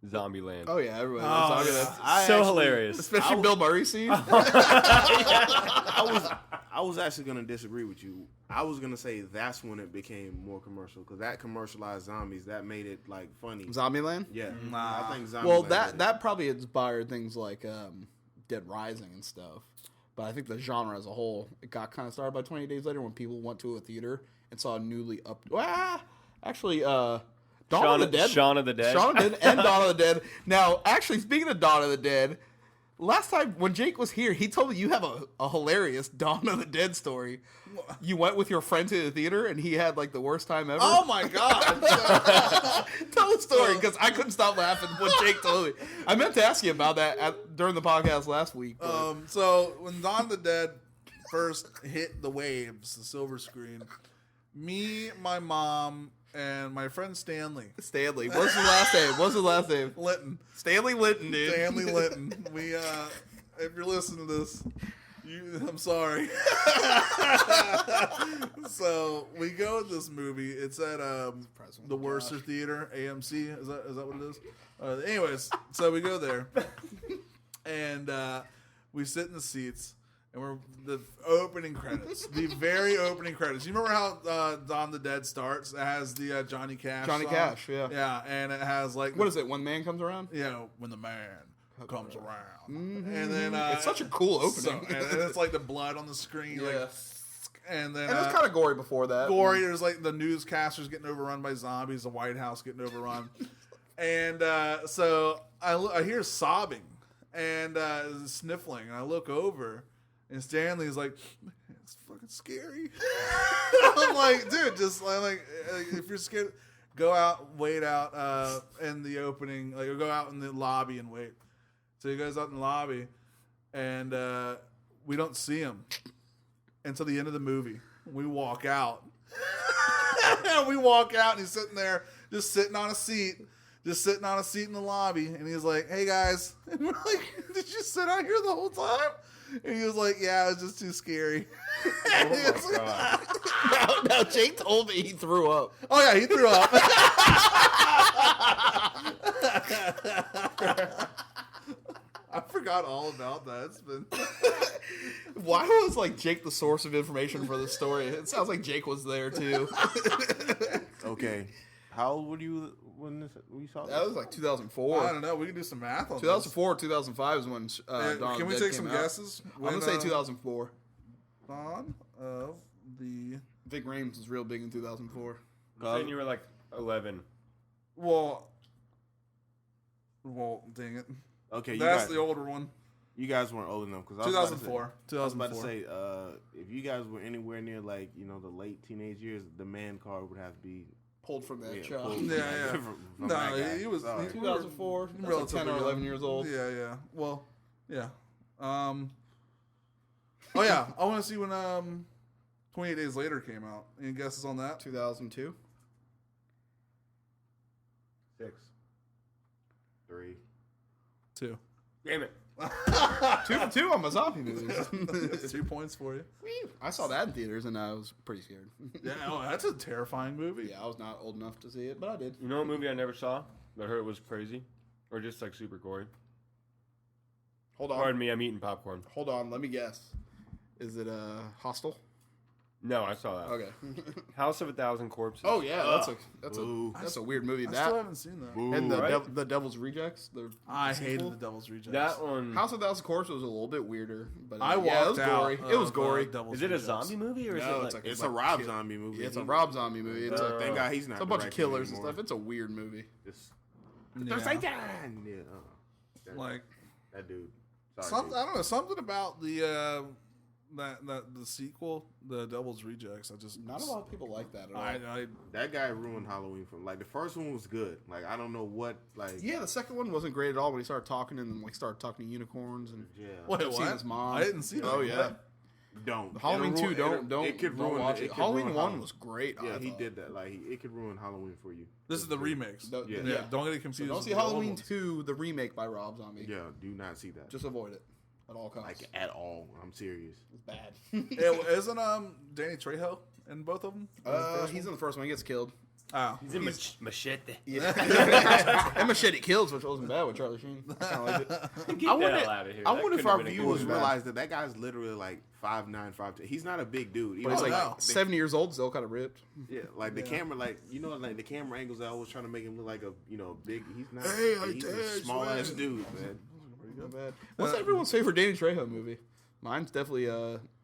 Zombieland. Oh yeah, everybody. Oh, loves yeah. Zombieland. So hilarious. Especially Bill Murray scene. I was actually gonna disagree with you. I was gonna say that's when it became more commercial because that commercialized zombies that made it like funny. Zombieland. Yeah, Nah. I think Zombie. Well, that probably inspired things like Dead Rising and stuff. But I think the genre as a whole, it got kind of started by 28 Days Later when people went to a theater and saw a newly up. Actually, Dawn of the Dead. Shaun of the Dead. Shaun of the Dead and Dawn of the Dead. Now, actually, speaking of Dawn of the Dead, last time when Jake was here, he told me you have a hilarious Dawn of the Dead story. You went with your friend to the theater and he had like the worst time ever. Oh my god! Tell the story because I couldn't stop laughing when Jake told me. I meant to ask you about that during the podcast last week. But So when Dawn of the Dead first hit the waves, the silver screen, me, my mom, and my friend Stanley Stanley, what's his last name? What's his last name? Linton. Stanley Linton, dude. Stanley Linton. We, if you're listening to this, I'm sorry. So we go to this movie. It's at the Worcester Theater, AMC. Is that what it is? Anyways, so we go there, and we sit in the seats. And we're the opening credits, the very opening credits. You remember how Dawn of the Dead starts? It has the Johnny Cash Johnny song? Cash, yeah. Yeah, and it has like... What is it, When Man Comes Around? When the man comes around. Mm-hmm. And then... it's such a cool opening. And it's like the blood on the screen. Yeah. Like, and then... And it's kind of gory before that. Gory. There's like the newscasters getting overrun by zombies, the White House getting overrun. And so I hear sobbing and sniffling, and I look over... And Stanley's like, man, it's fucking scary. I'm like, dude, if you're scared, go out, wait out in the opening, like go out in the lobby and wait. So he goes out in the lobby, and we don't see him until the end of the movie. We walk out. And he's sitting there, just sitting on a seat in the lobby. And he's like, hey guys. And we're like, did you sit out here the whole time? And he was like, yeah, it was just too scary. Oh my god. Now, Jake told me he threw up. Oh, yeah, he threw up. I forgot all about that. It's been... Why was like Jake the source of information for this story? It sounds like Jake was there too. Okay, how old were you when you saw That this? was like 2004. I don't know. We can do some math on 2004 or 2005 is when Dawn of Can we the take Dead some came out. guesses? I'm going to say 2004. Dawn of the... Big Rames was real big in 2004. Saying you were like 11. Well, dang it. Okay, That's the older one. You guys weren't old enough because 2004. I was about to say, if you guys were anywhere near like the late teenage years, the man card would have to be Pulled from that pulled child. Yeah. from No, that guy. he was... Sorry. 2004. That's like relatively 10 or young. 11 years old. Yeah. Well, yeah. Oh yeah, I want to see when 28 Days Later came out. Any guesses on that? 2002. 6. 3. 2. Damn it. 2 for 2 on my zombie movies. That's 2 points for you. I saw that in theaters and I was pretty scared. Yeah, that's a terrifying movie. Yeah, I was not old enough to see it, but I did. You know what movie I never saw but I heard it was crazy? Or just like super gory? Hold on. Pardon me, I'm eating popcorn. Hold on, let me guess. Is it Hostel? No, I saw that. Okay. House of a Thousand Corpses. Oh yeah, that's Boo. a weird movie. I That still haven't seen that. Boo. and Right? the Devil's Rejects. I hated sequel. The Devil's Rejects. That one. House of Thousand Corpses was a little bit weirder, but I walked it was out. gory. It was of, gory. Devil's Is it a Rejects. zombie movie or is No, it it's like... like It's a Rob Zombie movie. Yeah, it's a Rob Zombie movie. It's a, Thank God he's not. it's a bunch of directing killers and anymore. stuff. It's a weird movie. It's Yeah. Satan. Yeah. Like That dude. Sorry, something. dude. I don't know. Something about the the sequel, The Devil's Rejects. I just Not a lot of people like that at all. I That guy ruined Halloween for like the first one was good. Like I don't know what like Yeah, the second one wasn't great at all when he started talking and like started talking to unicorns and yeah. wait, I've seen what? his mom. I didn't see that. Oh yeah, Don't Halloween It'll 2. ruin- Don't it could don't ruin watch it it. could Halloween ruin 1 was great. Yeah, I he thought. did that. Like it could ruin Halloween for you. This is the remakes. Don't- Yeah. Don't get it confused. Don't with see the old Halloween ones. 2, the remake by Rob Zombie. Yeah, do not see that. Just avoid it. At all costs. Like at all. I'm serious. It's bad. Isn't Danny Trejo in both of them? He's in the first one. He gets killed. Oh, He's in Machete. Yeah. And Machete Kills, which wasn't bad with Charlie Sheen. I kind of liked it. Get I wonder, the hell out of here. I That wonder if couldn't our have been a viewers good realize that guy's literally like 5'9", 5'10". He's not a big dude. But he's like no. 70 years old, still kind of ripped. Yeah, like the camera, like like the camera angles are always trying to make him look like a big. He's not. Hey, I he's a did, small ass man. dude, man. Not bad. What's everyone's favorite Danny Trejo movie? Mine's definitely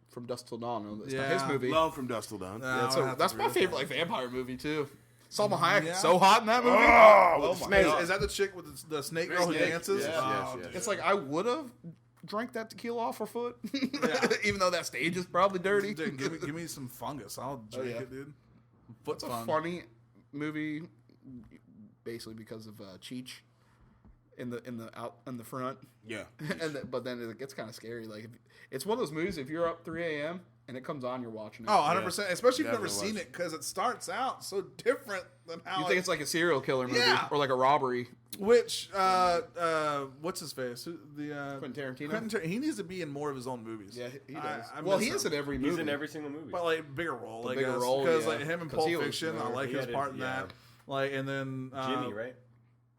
From Dusk Till Dawn. It's not his movie. Love from Dusk Till Dawn. Yeah, I so have to that's agree my with favorite that. like vampire movie too. Salma Hayek Yeah. so hot in that movie. Oh, my Hey, God. is that the chick with the snake girl who Snake. dances? Yes, Oh, yes, yes. It's like I would have drank that tequila off her foot, even though that stage is probably dirty. Dude, give me some fungus. I'll drink yeah. it, dude. Foot It's a fun. funny movie, basically because of Cheech in the front. Yeah. But then it gets kind of scary. Like it's one of those movies. If you're up 3 a.m. and it comes on, you're watching it. Oh, 100%. Especially if you've never Definitely seen was. it because it starts out so different than how You think it's like a serial killer movie Yeah. or like a robbery? Which, what's his face? The Quentin Tarantino? He needs to be in more of his own movies. Yeah, he does. I Well, miss he is him. in every movie. He's in every single movie. But like bigger role, I bigger guess. role, Because yeah. like him in 'Cause Pulp he was Fiction, I there. like He his had part it, in yeah. that. Like, and then Jimmy, right?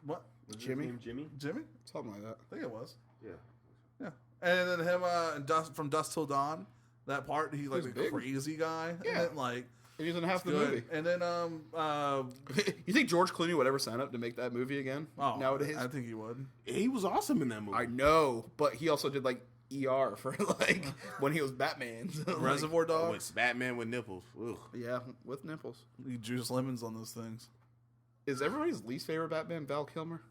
What? Was his Jimmy? name Jimmy? Jimmy? Something like that. I think it was. Yeah. Yeah. And then him from Dusk Till Dawn. That part, he's like He's the big. crazy guy. Yeah. And then, like And he's in half the good. movie. And then You think George Clooney would ever sign up to make that movie again? oh, Nowadays, I think he would. He was awesome in that movie. I know, but he also did like ER for like when he was Batman. So, like, Reservoir Oh, Dogs. it's Batman with nipples. Ugh. yeah, with nipples. You juice lemons on those things. Is everybody's least favorite Batman Val Kilmer?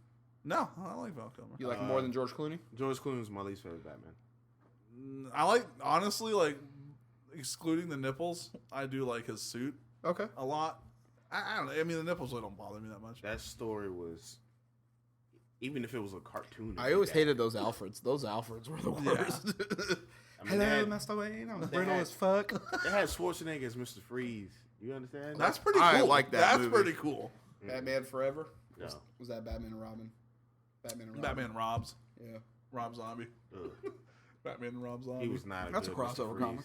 No, I like Val Kilmer. You like him more than George Clooney? George Clooney was my least favorite Batman. I like, honestly, like excluding the nipples. I do like his suit Okay. a lot. I don't know. I mean, the nipples really don't bother me that much. That story was, even if it was a cartoon. I always hated those Alfreds. Those Alfreds were the worst. I mean, they Hello, had- Master Wayne. I'm they brittle had- as fuck. They had Schwarzenegger as Mr. Freeze. You understand? That's pretty cool. I like that That's movie. pretty cool. Batman Forever. No. Was that Batman and Robin? Batman and Robin. Batman Robs. Yeah. Rob Zombie. Ugh. Batman and Rob Zombie. He was not. That's a good Mr. crossover Freeze. comic.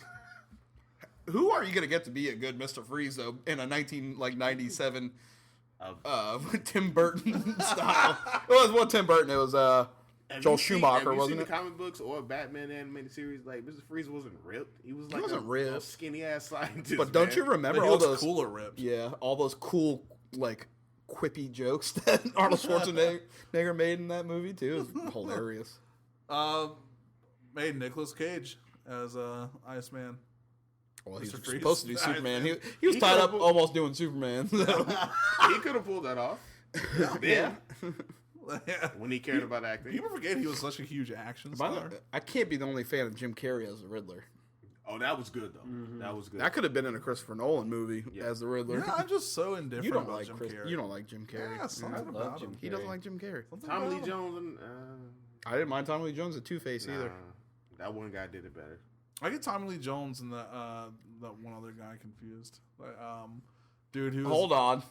Who are you gonna get to be a good Mr. Freeze though in a 97 Tim Burton style? It was Tim Burton. It was Have Joel you seen- Schumacher, have you wasn't seen it? the comic books or Batman animated series? Like Mr. Freeze wasn't ripped. He was like wasn't a ripped. skinny ass scientist. But don't man. you But remember he all looks those cooler ripped. Yeah, all those cool like quippy jokes that Arnold Schwarzenegger made in that movie too. It was hilarious. Made Nicolas Cage as Iceman. Well, he's Mr. Freeze. supposed to do Superman. He was He tied up could've- almost doing Superman. So. He could have pulled that off. Then, Yeah. when he cared about acting. People forget he was such a huge action star. I can't be the only fan of Jim Carrey as the Riddler. Oh, that was good though. That was good. That could have been in a Christopher Nolan movie as the Riddler. Yeah, I'm just so indifferent You don't about like Jim Chris. Carrey. You don't like Jim Carrey. Yeah, something love about Jim him. He doesn't like Jim Carrey. Something Tommy about Lee him. Jones and I didn't mind Tommy Lee Jones at Two-Face either. that one guy did it better. I get Tommy Lee Jones and that one other guy confused. Like, dude who was, Hold on.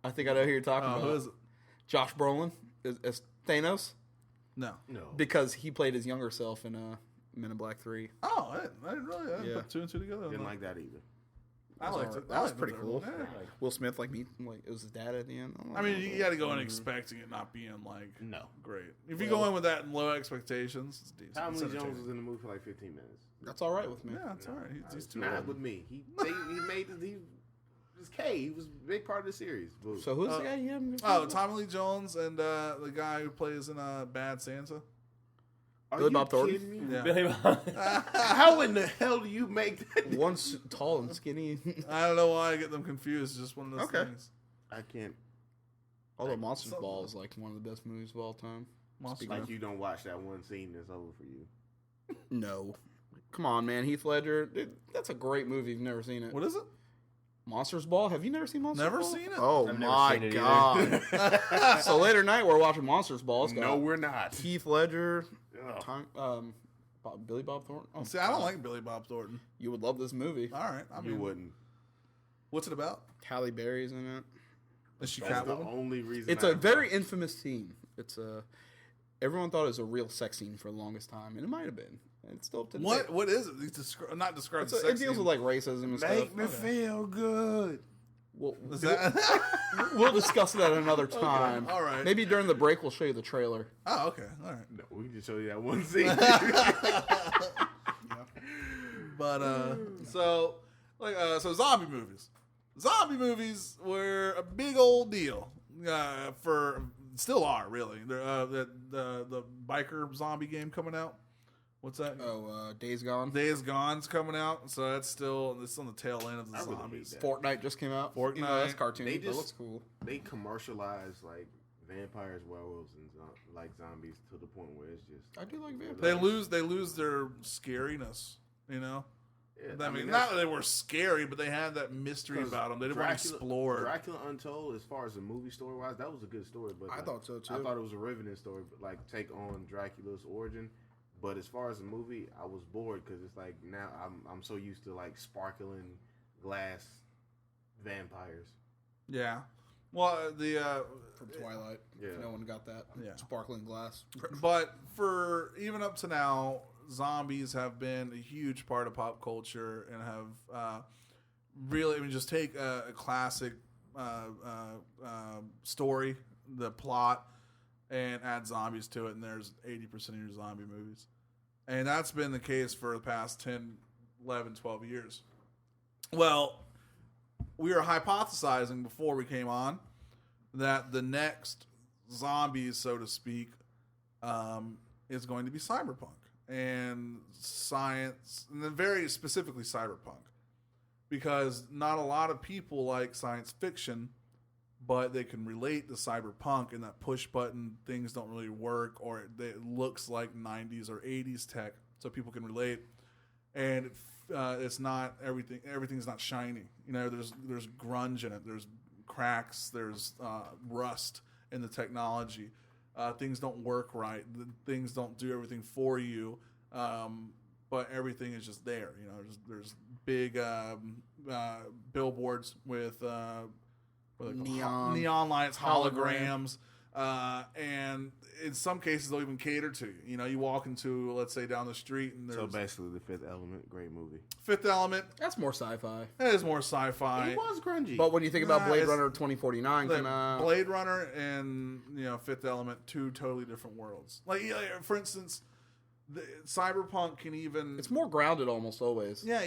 I think I know who you're talking who about. is it? Josh Brolin as Thanos No. No, because he played his younger self in Men in Black 3. Oh, I didn't really Yeah. put two and two together. didn't like that either. I liked it. That I was liked pretty it. cool. Yeah. Will Smith like it was his dad at the end. I mean, you got to go in expecting it not being like No. great. If you go in with that and low expectations, it's decent. Tommy It's Lee Jones entertaining. was in the movie for like 15 minutes. that's all right with me. Yeah, it's all right. He's too Not old. with me. He made he was K. He was a big part of the series. Boo. So who's the guy you have? Oh, Tommy Lee Jones and the guy who plays in Bad Santa. Are Billy you Bob Thornton? kidding me? Yeah. Billy Bob. How in the hell do you make that? One's tall and skinny. I don't know why I get them confused. It's just one of those Okay. things. I can't. Although Monsters Ball is like one of the best movies of all time. Monster Like you don't watch that one scene that's over for you. No. Come on, man. Heath Ledger. Dude, that's a great movie if you've never seen it. What is it? Monsters Ball? Have you never seen Monsters Never Ball? seen it. Oh I've never my seen it god. So later tonight we're watching Monsters Ball. It's got No, we're not. Heath Ledger, Ugh. Billy Bob Thornton. Oh, See, I don't like Billy Bob Thornton. You would love this movie. All right, I mean, You wouldn't. what's it about? Halle Berry's in it. Is she That's the Catwoman? only reason. It's I- a very infamous scene. It's everyone thought it was a real sex scene for the longest time, and it might have been. And it's still today. What is it? Not describe the It sex deals scene. with like racism and stuff. Make me feel good. We'll, Is that? we'll discuss that another time. all right. Maybe during the break we'll show you the trailer. Oh, okay. All right. No, we can just show you that one scene. But so zombie movies. Zombie movies were a big old deal. Still are really. The biker zombie game coming out. What's that? Days Gone. Days Gone's coming out, so it's on the tail end of the I really zombies. hate that. Fortnite just came out. Fortnite. You know, that's cartoon. They That just- looks cool. They commercialize like vampires, werewolves, and like zombies to the point where it's just. I do like vampires. They lose their scariness. You know. Yeah, I mean, not that they were scary, but they had that mystery about them. They didn't want to explore. Dracula Untold, as far as the movie story wise, that was a good story. But I like, thought so, too. I thought it was a riveting story, but like take on Dracula's origin. But as far as the movie, I was bored because it's like now I'm so used to like sparkling glass vampires. Yeah. Well, From Twilight. Yeah. No one got that. Yeah. Sparkling glass. but for even up to now, zombies have been a huge part of pop culture and have really. I mean, just take a classic story, the plot, and add zombies to it, and there's 80% of your zombie movies. And that's been the case for the past 10, 11, 12 years. Well, we were hypothesizing before we came on that the next zombies, so to speak, is going to be cyberpunk. And science, and then very specifically cyberpunk. Because not a lot of people like science fiction, but they can relate to cyberpunk, and that push button things don't really work, or it looks like 90s or 80s tech, so people can relate. And it's not everything's not shiny. You know, there's grunge in it, there's cracks, there's rust in the technology. Things don't work right. Things don't do everything for you, but everything is just there. You know, there's big billboards with neon lights, holograms, and in some cases they'll even cater to you. You know, you walk into, let's say, down the street, and there's So basically, The Fifth Element, great movie. Fifth Element. That's more sci-fi. That is more sci-fi. It was grungy. But when you think about Nah, Blade it's- Runner 2049, Like Blade Runner and Fifth Element, two totally different worlds. Like for instance, cyberpunk can even it's more grounded almost always. yeah.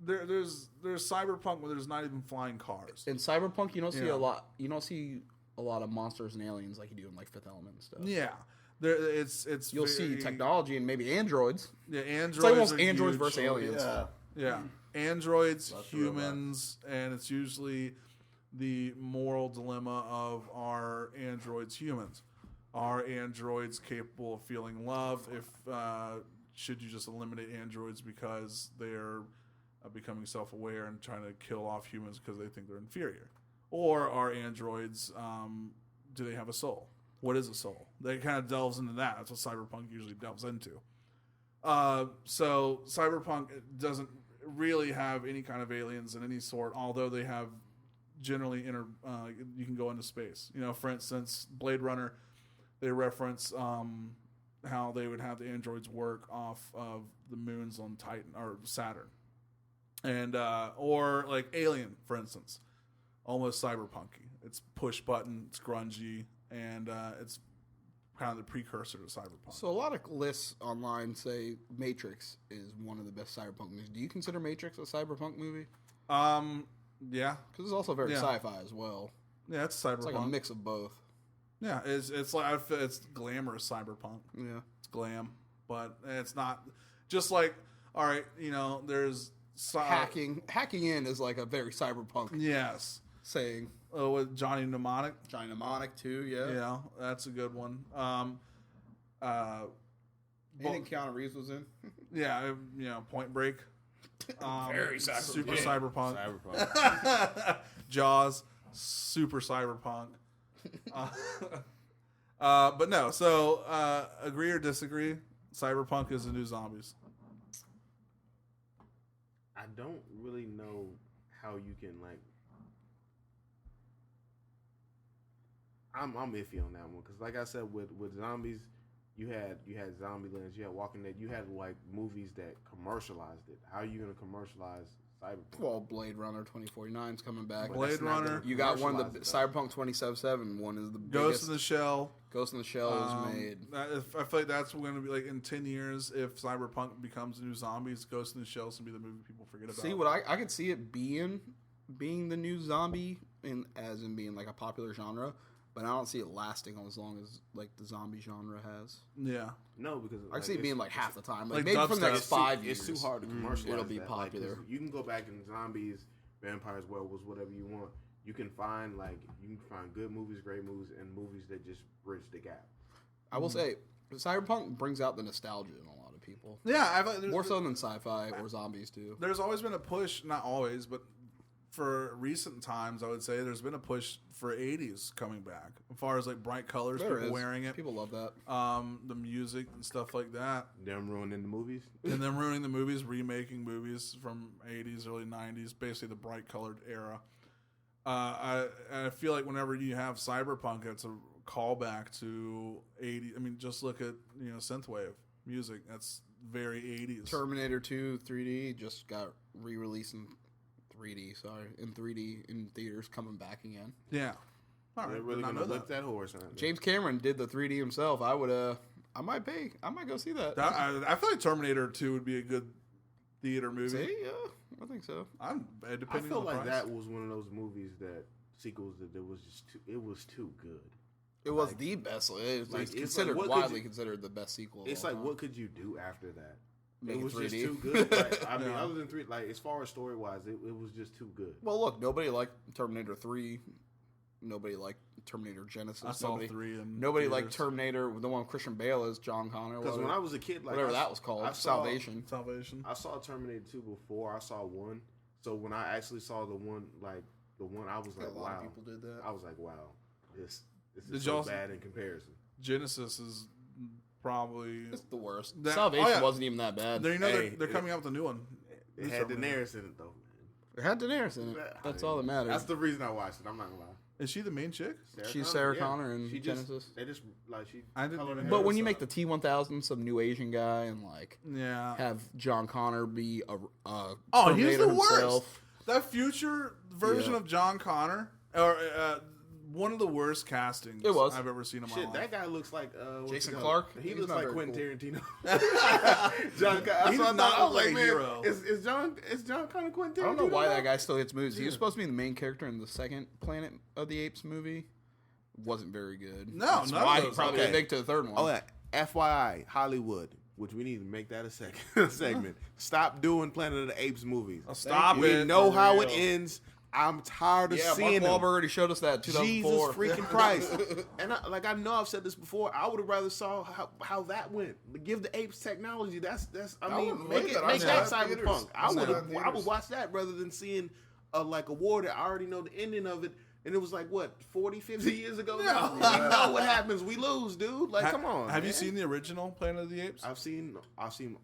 There's cyberpunk where there's not even flying cars. In Cyberpunk, you don't see Yeah. a lot. You don't see a lot of monsters and aliens like you do in like Fifth Element and stuff. Yeah, it's You'll see very- technology and maybe androids. Yeah, androids. It's like almost are androids huge. versus aliens. Yeah, androids, Lots of humans, and it's usually the moral dilemma of are androids humans? Are androids capable of feeling love? If should you just eliminate androids because they're becoming self-aware and trying to kill off humans because they think they're inferior? Or are androids, do they have a soul? What is a soul? They kind of delves into that. That's what cyberpunk usually delves into. So cyberpunk doesn't really have any kind of aliens in any sort, although they have generally you can go into space. You know, for instance, Blade Runner, they reference how they would have the androids work off of the moons on Titan or Saturn. And or like Alien, for instance, almost cyberpunky. It's push button, it's grungy, and it's kind of the precursor to cyberpunk. So a lot of lists online say Matrix is one of the best cyberpunk movies. Do you consider Matrix a cyberpunk movie? Yeah, Because it's also very Yeah. sci-fi as well. yeah, it's cyberpunk. It's like a mix of both. Yeah, it's like it's glamorous cyberpunk. Yeah. It's glam, but it's not just like all right. You know, there's Hacking in is like a very cyberpunk Yes. saying. Oh, with Johnny Mnemonic. Johnny Mnemonic too, yeah. Yeah, that's a good one. Anything Keanu Reeves was in. Yeah, Point Break. Very cyberpunk. Super cyberpunk. Cyberpunk. Jaws, super cyberpunk. But no, so agree or disagree, cyberpunk is the new zombies. I don't really know how you can like. I'm iffy on that one because, like I said, with zombies, you had Zombieland, you had Walking Dead, you had like movies that commercialized it. How are you gonna commercialize Cyberpunk? Well, Blade Runner 2049 is coming back. But Blade that's not Runner. gonna You got one, the commercialize it, Cyberpunk 2077 one is the biggest. Ghost in the Shell. Ghost in the Shell is made. I feel like that's going to be like in 10 years if Cyberpunk becomes the new zombies. Ghost in the Shell is going to be the movie people forget about. See, what I could see it being the new zombie, as in being like a popular genre, but I don't see it lasting as long as like the zombie genre has. Yeah. No, because I can see it being like half the time, like maybe for the dubstep. next 5 years. It's too hard to commercialize. It'll be that. Like, 'cause popular. you can go back in zombies, vampires, werewolves, whatever you want. You can find good movies, great movies, and movies that just bridge the gap. I will say, Cyberpunk brings out the nostalgia in a lot of people, Yeah. more so than sci-fi or zombies do. There's always been a push, not always, but for recent times, I would say there's been a push for 80s coming back. As far as like bright colors, There people is. wearing it, People love that. the music and stuff like that. Them ruining the movies. And then ruining the movies, remaking movies from 80s, early 90s, basically the bright colored era. I feel like whenever you have Cyberpunk, it's a callback to 80. I mean, just look at synthwave music. That's very 80s. Terminator 2 3D just got re-released in 3D in theaters, coming back again. Yeah. All right. They're really did not gonna know lick that horse. Aren't they? James Cameron did the 3D himself. I might go see that. I feel like Terminator 2 would be a good theater movie. See, yeah, I think so. I I feel on the like price. that was one of those movies that sequels that it was too good. It was the best. It's like, it's considered like, what could widely you- considered the best sequel. It's of like, all what time. could you do after that? Make It it was just 3D. too good. Like, I mean, Yeah. other than three, like as far as story wise, it was just too good. Well, look, nobody liked Terminator 3. Nobody liked Terminator Genesis. I saw 3 and Nobody liked Terminator, the one with Christian Bale as John Connor. Because when I was a kid, like whatever that was called, I saw- Salvation. Salvation. I saw Terminator 2 before I saw 1. So when I actually saw the one, I was A like, lot wow. of people did that. I was like, wow, this Did is y'all- so bad in comparison. Genesis is probably. It's the worst. That- Salvation oh, yeah. wasn't even that bad. They're coming out with a new one. It had Daenerys in it though. It had Daenerys in it. That's all that matters. That's the reason I watched it. I'm not gonna lie. Is she the main chick? She's Sarah Connor in She Genesis. They just like she. I didn't colored even her But hair. when you make the T-1000 some new Asian guy and like Yeah. have John Connor be a Oh, he's Terminator the worst. himself. That future version Yeah. of John Connor, or one of the worst castings It was. I've ever seen in my Shit, life. that guy looks like what's Jason he Clarke? called? He He's looks not like very Quentin Tarantino. John Connor. He So I does not thought, I was look like, like a man, hero. is John Connor Quentin Tarantino? I don't know why now? that guy still gets movies. He was supposed to be the main character in the second Planet of the Apes movie. Wasn't very good. No, That's none of why he those. probably Okay. didn't make it to the third one. Oh, yeah. FYI, Hollywood, which we need to make that a segment. Stop doing Planet of the Apes movies. Stop We it. know for how real. it ends. I'm tired of Yeah, Mark seeing Wahlberg them. already showed us that in Jesus 2004. freaking Christ! And I know I've said this before. I would have rather saw how that went. Give the apes technology. That's. I mean, wouldn't make wait it that. I make saw that that in theaters. cyberpunk. I saw that in I would theaters. watch that rather than seeing a war that I already know the ending of it. And it was like, what, 40, 50 years ago now? We know what happens. We lose, dude. Like, come on. Have you man. seen the original Planet of the Apes? I've seen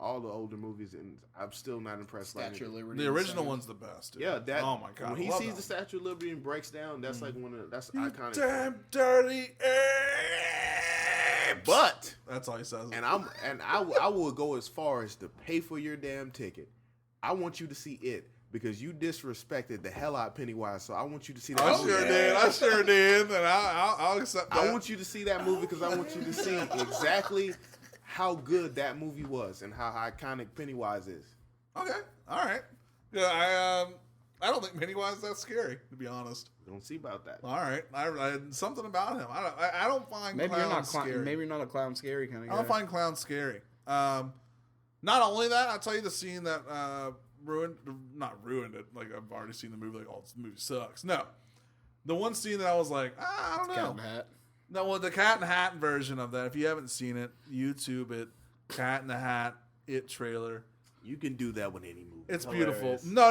all the older movies, and I'm still not impressed. by Statue of anything. Liberty. The original one's the best. Dude. Yeah, that. Oh my god! When he I love sees that the Statue of Liberty and breaks down, that's like that's one. iconic. Damn dirty apes. But That's all he says. and I will go as far as to pay for your damn ticket. I want you to see it because you disrespected the hell out of Pennywise. So I want you to see that. I movie. sure did. I sure did. And I'll accept that. I want you to see that movie because I want you to see exactly how good that movie was and how iconic Pennywise is. Okay. All right. Yeah. I don't think Pennywise is that scary, to be honest. Don't see about that. All right. I something about him. I don't find Maybe you're clowns not scary. maybe you're not a clown scary kind of guy. I don't find clowns scary. Not only that, I'll tell you the scene that not ruined it. Like I've already seen the movie. Like, oh, this movie sucks. No, the one scene that I was like, I don't know. Cat in the Hat. No, well, the Cat in the Hat version of that. If you haven't seen it, YouTube it. Cat in the Hat, It trailer. You can do that with any movie. It's Hilarious. beautiful. No,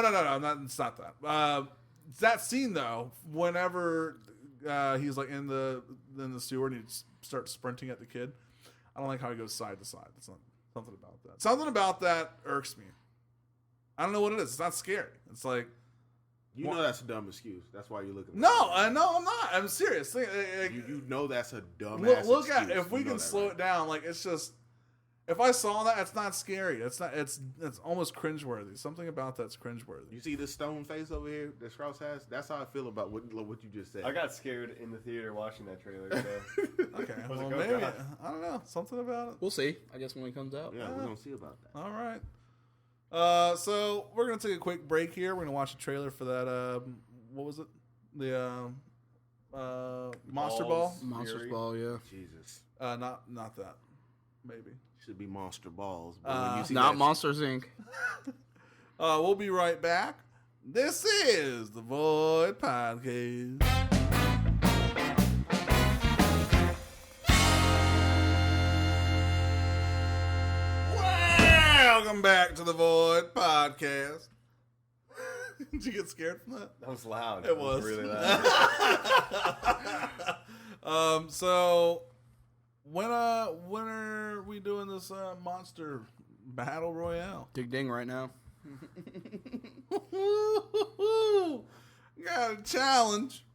it's not that. That scene though, whenever he's like in the sewer and he starts sprinting at the kid, I don't like how he goes side to side. It's not something about that. Something about that irks me. I don't know what it is. It's not scary. It's like You know that's a dumb excuse. That's why you're looking. No, I'm not. I'm serious. You know that's a dumb. Look at if we can slow it down. Like it's just, if I saw that, it's not scary. It's not. It's almost cringeworthy. Something about that's cringeworthy. You see this stone face over here that Strauss has? That's how I feel about what you just said. I got scared in the theater watching that trailer. So. Okay, Was it well go maybe God? I don't know. Something about it. We'll see. I guess when it comes out. Yeah, we're gonna see about that. All right. So we're gonna take a quick break here. We're gonna watch a trailer for that. What was it? The Monster Ball. Balls. Monsters Fury. Ball, yeah. Jesus, Not that. Maybe. should be Monster Balls. But when you see Not that Monsters Inc. We'll be right back. This is the Void Podcast. Welcome back to the Void Podcast. Did you get scared from that? That was loud. It was. really loud. So when are we doing this monster battle royale? Dig ding right now. Got a challenge.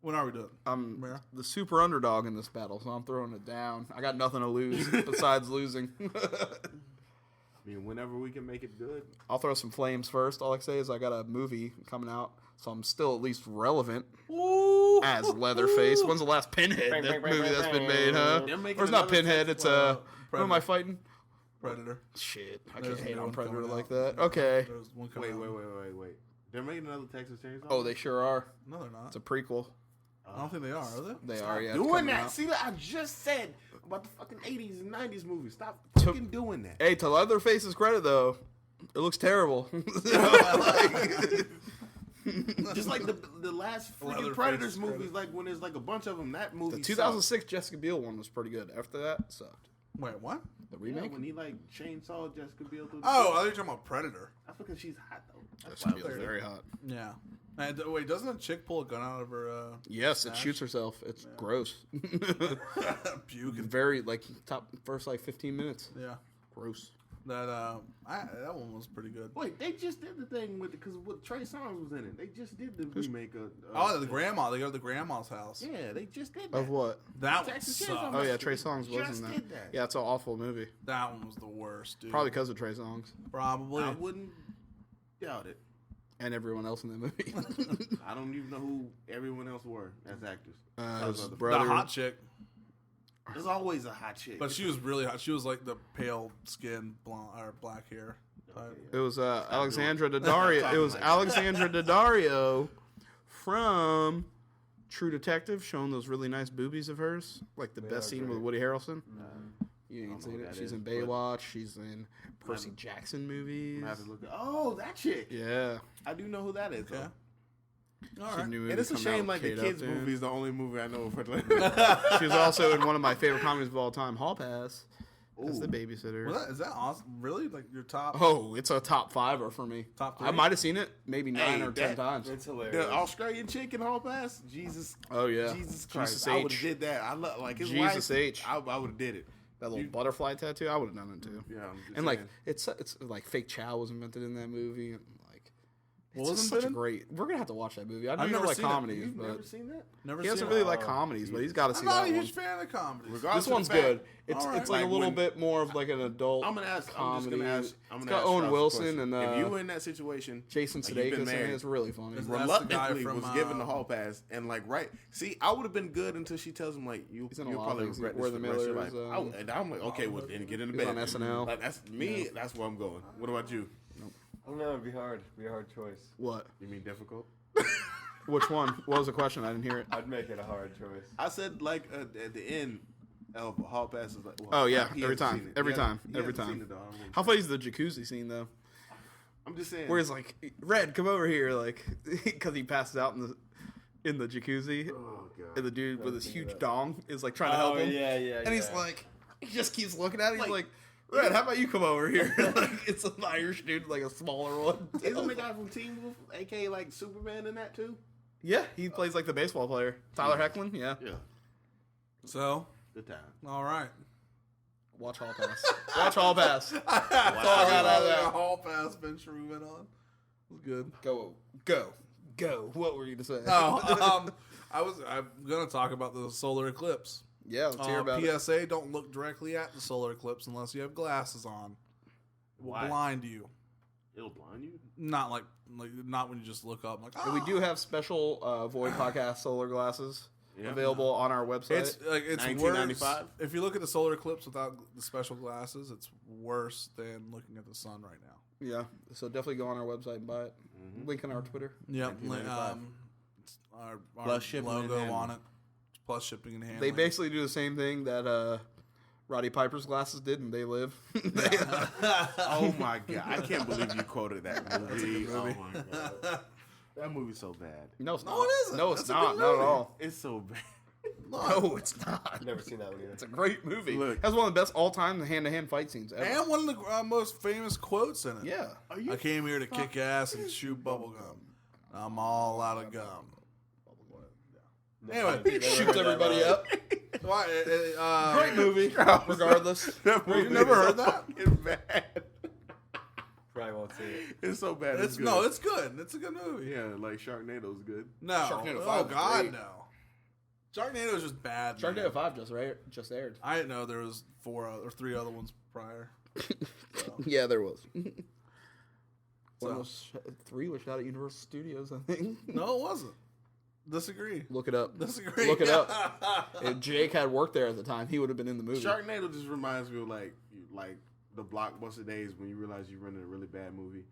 When are we doing? I'm Where? the super underdog in this battle, so I'm throwing it down. I got nothing to lose besides losing. I mean, whenever we can make it good. I'll throw some flames first. All I can say is I got a movie coming out, so I'm still at least relevant Ooh. as Leatherface. When's the last Pinhead Bang, bang, bang, movie bang, that's been bang. made, huh? They're making Or it's not another Pinhead, Texas- it's who am Predator. I fighting? Predator. Shit, I There's can't a hate new on one Predator coming like out. that. Okay. There's one coming Wait, out. wait. They're making another Texas Chainsaw. Oh, they sure are. No, they're not. It's a prequel. I don't think they are they? They are, yeah. it's doing coming that. out. See, I just said about the fucking 80s and 90s movies. Stop To- fucking doing that. Hey, to Leatherface's credit, though, it looks terrible. Just like the last freaking Leatherface Predators credit. movies, like when there's like a bunch of them, that movie. The 2006 Jessica Biel one was pretty good. After that, it sucked. Wait, what? The sucked. Yeah, remake? when he like chainsaw Jessica Biel through the Oh, I thought you were talking about Predator. that's because she's hot though. That's Jessica why I Biel's was very there. hot. Yeah. And wait, doesn't a chick pull a gun out of her Yes, it Smash? shoots herself. It's gross. puke? And, Very, like, first, 15 minutes. yeah. Gross. That that one was pretty good. Wait, they just did the thing with because Trey Songz was in it. They just did the remake of. Oh, the grandma. They go to the grandma's house. Yeah, they just did that. Of what? That one Texas sucked. Chainsaw Oh, yeah, Massacre. Trey Songz was Just in did that. that. Yeah, it's an awful movie. That one was the worst, dude. Probably because of Trey Songz Probably. I wouldn't doubt it. and everyone else in that movie. I don't even know who everyone else were as actors. His The brother. hot chick. There's always a hot chick. But she was really hot. She was like the pale skin, blonde or black hair type. It was Alexandra doing- Daddario. Stop It was talking Alexandra Daddario from True Detective, showing those really nice boobies of hers, like the best scene with Woody Harrelson. You ain't know seen who it. that She's is, in but- Baywatch. She's in Percy Jackson movies. I have to look at, oh, that chick. Yeah, I do know who that is. Yeah. though. All She's a right. new movie And it's a coming out shame, with like the Kate kids' Upton. movie is the only movie I know of her. She was also in one of my favorite comedies of all time, Hall Pass. As the Ooh. babysitter. Is that awesome? Really? Like your top? Oh, it's a top fiver for me. Top I three? might have seen it maybe 9 Hey, or 10 that- times. It's hilarious. The Australian chick in Hall Pass, Jesus. Oh yeah, Jesus Christ! Jesus I would H. have did that. I love like his Jesus wife. H. I would have did it. That little butterfly tattoo, I would have done it too. Yeah, I'm just And like saying. it's like fake chow was invented in that movie. And like What it's was just such a invented? great. We're gonna have to watch that movie. I know I've you don't never like seen it. comedies, You've but never seen that? Never he seen doesn't it. really like comedies. But he's got to I'm see not that a one. huge fan of comedies. Regardless This of one's the fact- good. It's All right. it's like a Like little when- bit more of like an adult. I'm gonna ask. I'm comedy. just gonna ask. I'm It's gonna got ask Owen Strauss a Wilson question. and if you were in that situation, Jason like, you've been Sudeikis. I mean, married, it's really funny. That's the guy reluctantly from, was given the hall pass, and like right. See, I would have been good until she tells him like you. He's in a You'll lot of probably things. regret Where this the for the rest of your life. Millers, And I'm like, okay, well then get in the He's bed. on SNL. Like that's me. That's where I'm going. What about you? I don't know. It'd be hard. It'd be a hard choice. What? You mean difficult? Which one? What was the question? I didn't hear it. I'd make it a hard choice. I said like at the end of hall pass is like. Well, Oh yeah, he every hasn't time, seen it. every He time, hasn't- he every hasn't seen time. it, though. I don't How funny is the jacuzzi scene though? I'm just saying. Where he's like, Red, come over here, like, because he passes out in the jacuzzi, Oh god. and the dude with his see huge that. dong is like trying to help him, yeah. and he's like, he just keeps looking at it. He's like, Red, how about you come over here? Like, it's an Irish dude, like a smaller one. Isn't the guy from Teen Wolf, aka like Superman, in that too? Yeah, he plays like the baseball player, Tyler Hoechlin. Yeah, Yeah. So, Good time. all right. watch Hall Pass. Watch Hall Pass. That's all I got out of that. Hall pass been Shroomin on. Good. Go. What were you to say? Oh, I'm gonna talk about the solar eclipse. Yeah, let's hear about it. PSA: don't look directly at the solar eclipse unless you have glasses on. It will Why? blind you. It'll blind you. Not like not when you just look up. Like, And we do have special Void Podcast solar glasses Yeah. available on our website. It's like it's $19.95? worse. If you look at the solar eclipse without the special glasses, it's worse than looking at the sun right now. Yeah, so definitely go on our website and buy it. Link in our Twitter. Yep. $19.95. Our Plus shipping and logo handling. on it. Plus shipping and handling. They basically do the same thing that Roddy Piper's glasses did, and they live. Oh my god! I can't believe you quoted that movie. Oh my god, that movie's so bad. No, it's not. No, it isn't. No, it's That's a good not. Not at movie. all. It's so bad. No, it's not. I've never seen that one either. It's a great movie. Look. That's one of the best all-time hand-to-hand fight scenes ever. And one of the most famous quotes in it. Yeah. I came here to kick ass and chew bubblegum. I'm all out of gum. Anyway, He shoots everybody up. Why, Great movie, regardless. That You've movie never is heard so that? fucking bad. Probably won't see it. It's so bad. It's good. no, it's good. It's a good movie. Yeah, like Sharknado's good. No, Sharknado oh 5 is god, great. no. Sharknado's just bad. man. Sharknado 5 just aired. I didn't know there was 3 other ones prior. Yeah, there was. So- 3 was shot at Universal Studios, I think. No, it wasn't. Disagree. Look it up. Disagree. Look it up. If Jake had worked there at the time, he would have been in the movie. Sharknado just reminds me of like the Blockbuster days when you realize you're running a really bad movie.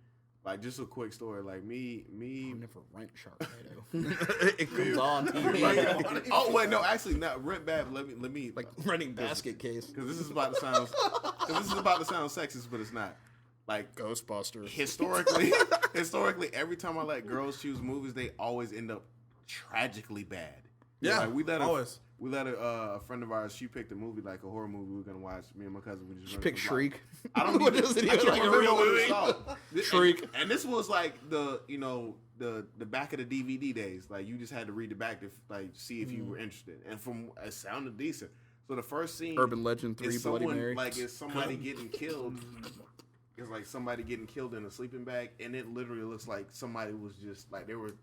Like just a quick story. Like me. I never rent Sharknado. It comes on TV. Oh wait, no, actually, not rent bad. Let me Like renting Basket Case. because this is about to sound sexist, but it's not. Like Ghostbusters. historically, every time I let girls choose movies, they always end up tragically bad. Yeah, like we let always. a friend of ours. She picked a movie, like a horror movie we were gonna watch. Me and my cousin, we just Pick Shriek. I don't What even, is it I even can't like a remember real what movie? it's called. Shriek. And this was like the back of the DVD days. Like you just had to read the back to like see if you were interested. And from it sounded decent. So the first scene, Urban Legend 3 is Bloody someone, Mary. like is somebody getting killed. It's like somebody getting killed in a sleeping bag, and it literally looks like somebody was just like they were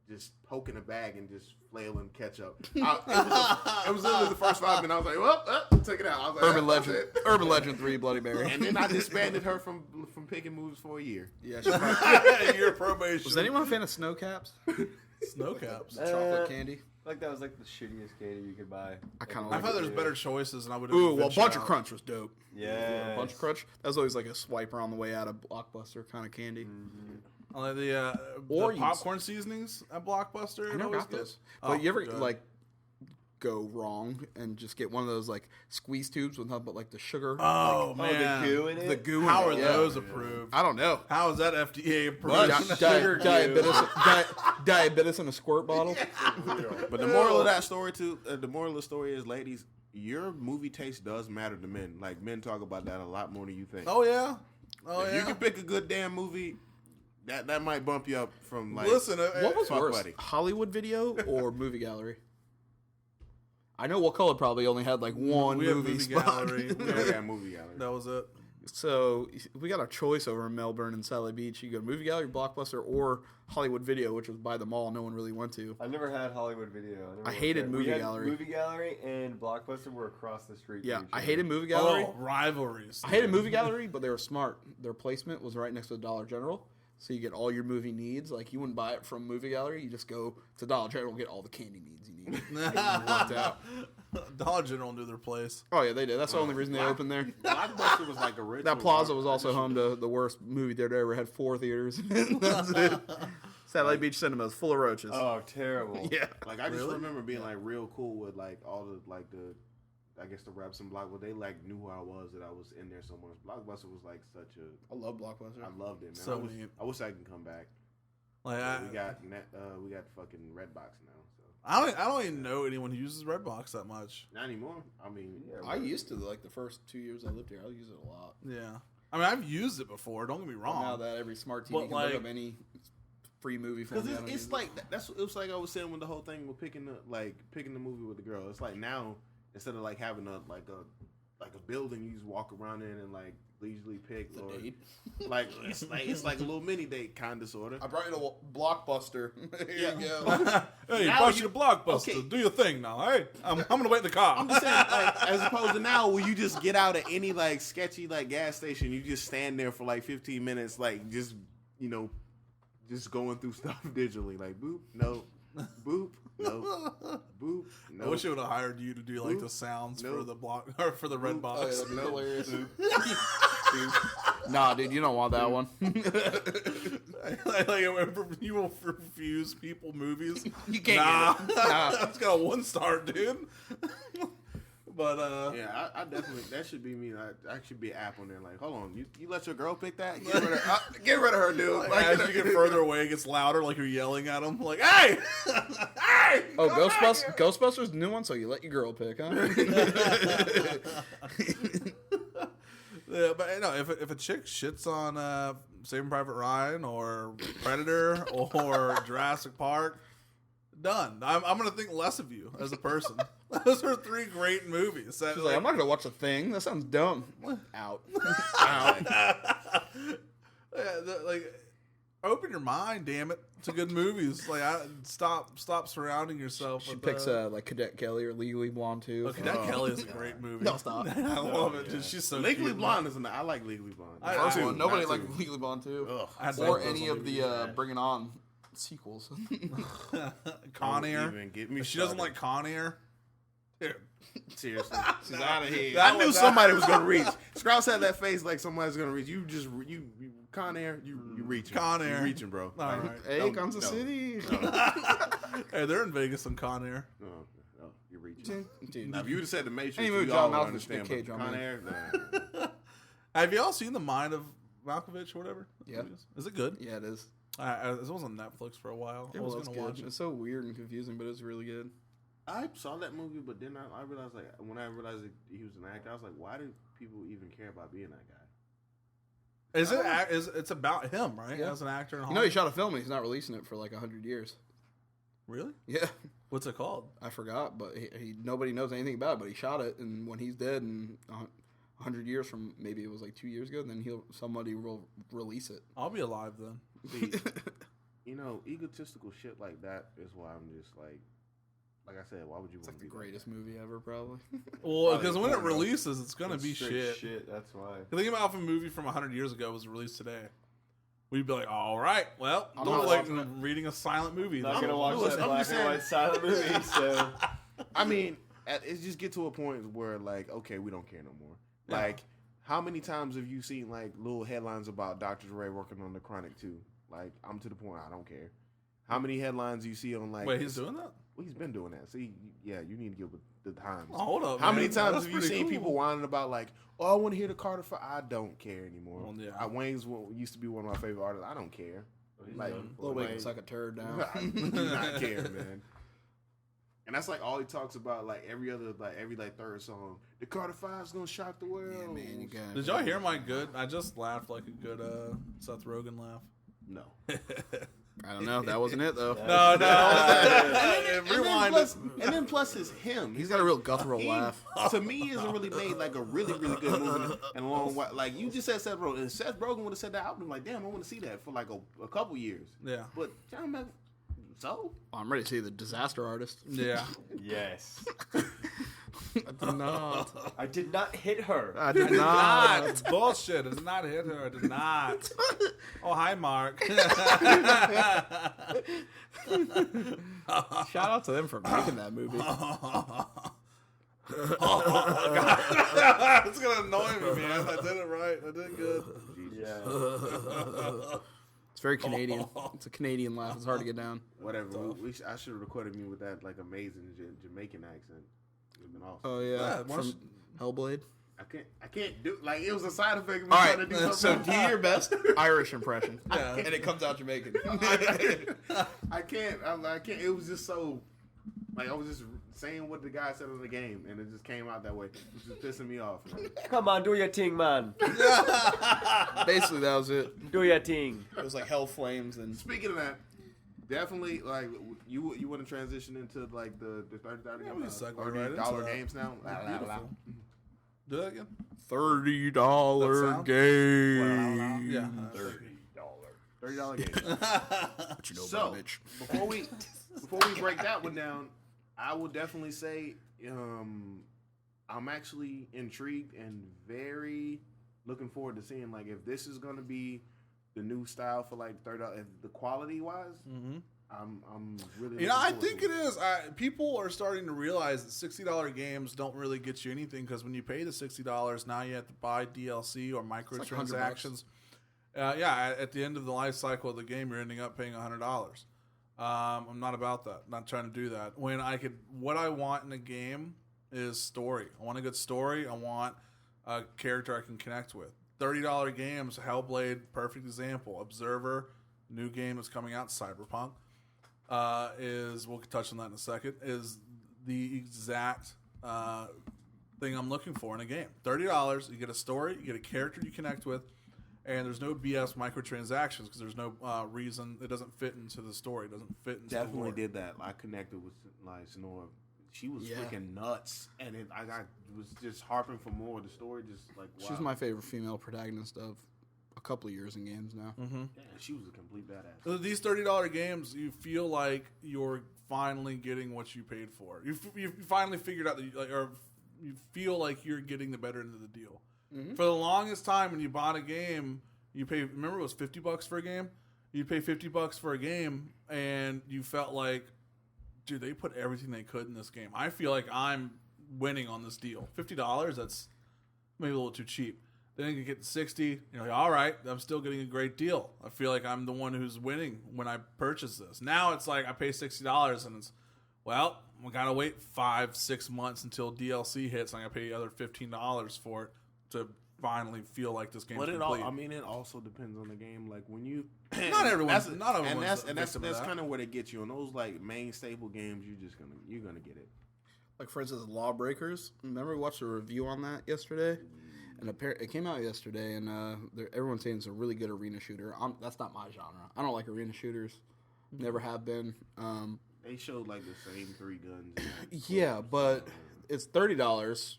just poking a bag and just flailing ketchup. It was literally the first 5 minutes. I was like, well, take it out. I was like, Urban that's Legend. it. Urban Legend 3 Bloody Mary. And then I disbanded her from picking movies for a year. Yeah, she probably- Your probation. Was anyone a fan of Snow Caps? Snow Caps? Chocolate candy? Like that was like the shittiest candy you could buy. I kinda I like thought it. there's better choices, and I would. Ooh, well, Bunch of Crunch was dope. Yeah. Bunch of Crunch. That was always like a swiper on the way out of Blockbuster kind of candy. Like the Or you- popcorn seasonings at Blockbuster. I never always got good. those. Oh, But you ever good. like go wrong and just get one of those like squeeze tubes with nothing but like the sugar? Oh Oh, man, the goo in it? the goo. in How it, are yeah. those approved? I don't know. How is that FDA approved? Diabetes in a squirt bottle. But the moral of that story the moral of the story is, ladies, your movie taste does matter to men. Like men talk about that a lot more than you think. Oh yeah. Oh if yeah. you can pick a good damn movie, that might bump you up from like. Listen, What was Fuck worse, buddy. Hollywood Video or Movie Gallery? I know What Color probably only had like one we have movie movie spot. gallery. Yeah, movie gallery. That was it. So we got a choice over in Melbourne and Sally Beach. You go to Movie Gallery, Blockbuster, or Hollywood Video, which was by the mall. No one really went to. I never had Hollywood Video. I hated Movie We had Gallery. Movie Gallery and Blockbuster were across the street. Yeah, from each I other. hated Movie Gallery. Oh, rivalries. I hated Movie Gallery, but they were smart. Their placement was right next to the Dollar General, so you get all your movie needs. Like you wouldn't buy it from Movie Gallery, you just go to Dollar General and get all the candy needs you need. Worked out. Dollar General knew their place. Oh yeah, they did. That's the only reason they opened there. Blockbuster was like original. That plaza was also home to the worst movie theater ever. Had 4 theaters. That's it. Satellite Beach Cinema is full of roaches. Oh, terrible. Yeah. Like I just Really? remember being like real cool with like all the like the, I guess the reps and Blockbuster. They like knew who I was, that I was in there so much. Blockbuster was like such a. I love Blockbuster. I loved it, man. So neat. I wish I can come back. Like But we got fucking Redbox now. So I don't even know anyone who uses Redbox that much. not anymore. I mean, I used to like the first 2 years I lived here. I used it a lot. Yeah. I mean, I've used it before. Don't get me wrong. Now that every smart TV But, can like- look up any free movie from because it's like that's it was like I was saying with the whole thing with picking the movie with the girl. It's like now instead of like having a building you just walk around in and like leisurely pick, or Date. like it's like a little mini date kind of sorta. I brought you to Blockbuster. Here you go. Hey, Now bust you- you to Blockbuster. okay. Do your thing now. Hey, I'm gonna wait in the car. I'm just saying, like, as opposed to now, where you just get out at any like sketchy like gas station, you just stand there for like 15 minutes, like just just going through stuff digitally, like boop, no, boop, no, boop, no. I wish I would have hired you to do like the sounds for the block or for the red box. Oh, yeah, that'd be hilarious. Nah, dude, you don't want that one. Like you will refuse people movies. You can't get it. Nah. That's got a 1-star, dude. But Yeah, I definitely, that should be me. I should be an app on there. Like, hold on, you let your girl pick that? Get rid of her, dude. like, as you get further away, it gets louder. Like you're yelling at them. Like, hey, hey! Oh, Ghostbusters, new one. So you let your girl pick, huh? Yeah, but no, if a chick shits on Saving Private Ryan or Predator or Jurassic Park, done. I'm gonna think less of you as a person. Those are 3 great movies. That, She's like, I'm not gonna watch a thing. That sounds dumb. Out. like, open your mind, damn it, to good movies. Like, stop surrounding yourself. She with, picks like Cadet Kelly or Legally Blonde too. Cadet Kelly is a great movie. No, stop. I love it. Dude. She's so Legally cute. Blonde is I like Legally Blonde. I- First I- one. Nobody Not liked two. Legally Blonde too, Ugh. I had or both any those of the Bring It On sequels. Con Don't Air. even get me If she doesn't started. like Con Air. Dude. Seriously. She's out of here. I knew somebody was gonna reach. Scrouse had that face like somebody's gonna reach. You just you Con Air. You reaching. Con Air. You reaching, bro. All right. Hey, No, Kansas no. City. Hey, they're in Vegas on Con Air. No, you're reaching. Dude, Now, if you would have said the Matrix, Any we movie all John would Malkovich understand. did But Cage, Con I'm Air, nah. Have you all seen The Mind of Malkovich or whatever? Yeah. Is it good? yeah, it is. This was on Netflix for a while. I It was was gonna good. watch it. It's so weird and confusing, but it's really good. I saw that movie, but then I realized, like, when I realized that he was an actor, I was like, why do people even care about being that guy? It's about him, right? Yeah. As an actor in You know, he shot a film and he's not releasing it for like 100 years. Really? Yeah, What's it called? I forgot, but he nobody knows anything about it. But he shot it, and when he's dead in 100 years from maybe it was like 2 years ago, then somebody will release it. I'll be alive then. See, egotistical shit like that is why I'm just like I said, why would you It's want like the to be greatest movie ever, probably. Well, because when it porno. releases, it's gonna be Straight shit. That's why. Think about if a movie from 100 years ago was released today. We'd be like, all right, well, I'm don't not like watching it. reading a silent movie. Not This gonna is- watch listen, that I'm black just and saying- white silent movie. So I mean, it just get to a point where like, okay, we don't care no more. Yeah. Like, how many times have you seen like little headlines about Dr. Dre working on The Chronic 2? Like, I'm to the point I don't care. How many headlines you see on like? Wait, he's doing that? Well, he's been doing that. See, yeah, you need to get with the times. Oh, hold up. How man. many times That's have you pretty seen cool. people whining about like, oh, I want to hear the Carter for? I don't care anymore. Well, yeah. Wayne's used to be one of my favorite artists. I don't care. Like, Lil Wayne Wayne- can suck a turd down. I do not care, man. And that's like all he talks about. Like every third song, the Carter 5's gonna shock the world. Yeah, man, you got Did y'all hear my good? I just laughed like a good Seth Rogen laugh. No. I don't know. That wasn't it though. No, Rewind it. And then plus it's him. He's got a real guttural He, laugh. to me, hasn't really made like a really, really good movie in a long while. Like you just said, Seth Rogen. And Seth Rogen would have said that, I'd been like, damn, I want to see that for like a couple years. Yeah. But John Mac, so I'm ready to see the Disaster Artist. Yeah. yes, I did not. I did not hit her. I did Not. not. It's bullshit. It's not hit her. I did not. Oh, hi, Mark. Shout out to them for making that movie. It's gonna annoy me, man. I did it right. I did good. Yeah. It's very Canadian. It's a Canadian laugh. It's hard to get down. whatever. I should have recorded me with that like amazing Jamaican accent. It'd been awesome. Oh yeah, Yeah, from Hellblade. I can't do like it was a side effect of me All trying right, to do so something. do your best Irish impression, Yeah. and it comes out Jamaican. I can't. It was just so like I was just saying what the guy said in the game, and it just came out that way. It was just pissing me off. Man. Come on, do your thing, man. Basically, that was it. Do your thing. It was like hell flames and Speaking of that, definitely like you want to transition into like the $30 Yeah, we can segue or right the dollar into that. games now. Beautiful. Do that again. $30 game. Yeah. $30 game. What you know So about it, bitch? before we break that one down, I would definitely say I'm actually intrigued and very looking forward to seeing like if this is going to be the new style for like $30, the quality wise. Mm-hmm. I'm really. You know, I think it is. People are starting to realize that $60 games don't really get you anything because when you pay the $60, now you have to buy DLC or microtransactions. At the end of the life cycle of the game, you're ending up paying $100. I'm not about that. I'm not trying to do that. What I want in a game is story. I want a good story. I want a character I can connect with. $30 games, Hellblade, perfect example. Observer, new game that's coming out, Cyberpunk. We'll touch on that in a second, is the exact thing I'm looking for in a game. $30, you get a story, you get a character you connect with, and there's no BS microtransactions because there's no reason it doesn't fit into the story. It doesn't fit into definitely the lore. did that. I connected with like Sonora. She was freaking nuts, and I was just harping for more. The story just like wow. She's my favorite female protagonist of a couple of years in games now. Mm-hmm. Yeah, she was a complete badass. So these $30 games, you feel like you're finally getting what you paid for. You finally figured out that or you feel like you're getting the better end of the deal. Mm-hmm. For the longest time, when you bought a game, you pay. Remember, it was $50 for a game. You pay $50 for a game, and you felt like, dude, they put everything they could in this game. I feel like I'm winning on this deal. $50, that's maybe a little too cheap. Then you get 60. You're like, all right, I'm still getting a great deal. I feel like I'm the one who's winning when I purchase this. Now it's like I pay $60, and it's, well, we gotta wait 5-6 months until DLC hits, and I gotta pay the other $15 for it to finally feel like this game's complete. It also depends on the game. Like when you, not everyone's, that's kind of where they get you on those like main staple games. You're gonna get it. Like for instance, Lawbreakers. Remember we watched a review on that yesterday, and it came out yesterday, and everyone's saying it's a really good arena shooter. That's not my genre. I don't like arena shooters. Never have been. They showed like the same 3 guns. Yeah, but it's $30.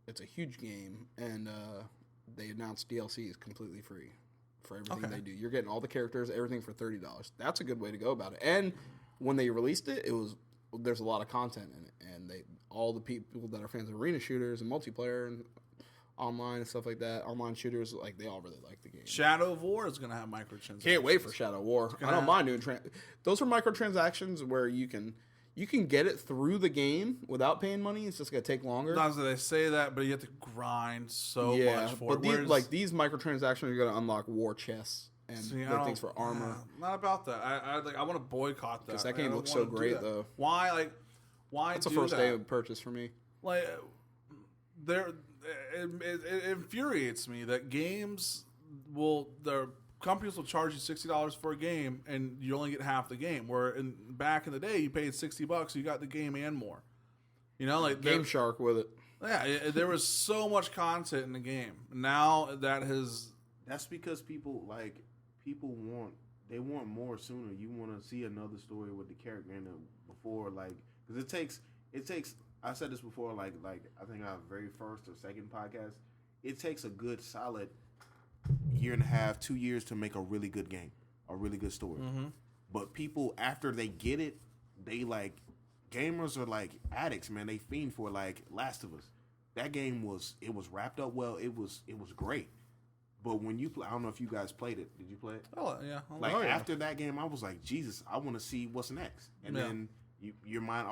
It's a huge game, and they announced DLC is completely free for everything they do. You're getting all the characters, everything for $30. That's a good way to go about it. And when they released it, there's a lot of content in it, and all the people that are fans of arena shooters and multiplayer and online and stuff like that, online shooters, like they all really like the game. Shadow of War is going to have microtransactions. Can't wait for Shadow of War. I don't mind doing those are microtransactions where you can get it through the game without paying money. It's just going to take longer. Not that they say that, but you have to grind so much for it. But these microtransactions are going to unlock war chests and things for armor. Not about that. I want to boycott that. Because that game looks so great, though. Why? Why? That's the first day of purchase for me. Like, it infuriates me that the companies will charge you $60 for a game, and you only get half the game. Where back in the day, you paid $60, you got the game and more. You know, like Game Shark with it. Yeah, there was so much content in the game. Now that's because people want more sooner. You want to see another story with the character in it before, like, because it takes. I said this before, like I think our very first or second podcast. It takes a good solid 1.5, 2 years to make a really good game, a really good story. Mm-hmm. But people, after they get it, they like gamers are like addicts, man. They fiend for like Last of Us. That game was wrapped up well. It was great. But when you play, I don't know if you guys played it. Did you play it? Oh yeah. After that game, I was like, Jesus, I want to see what's next. And then your mind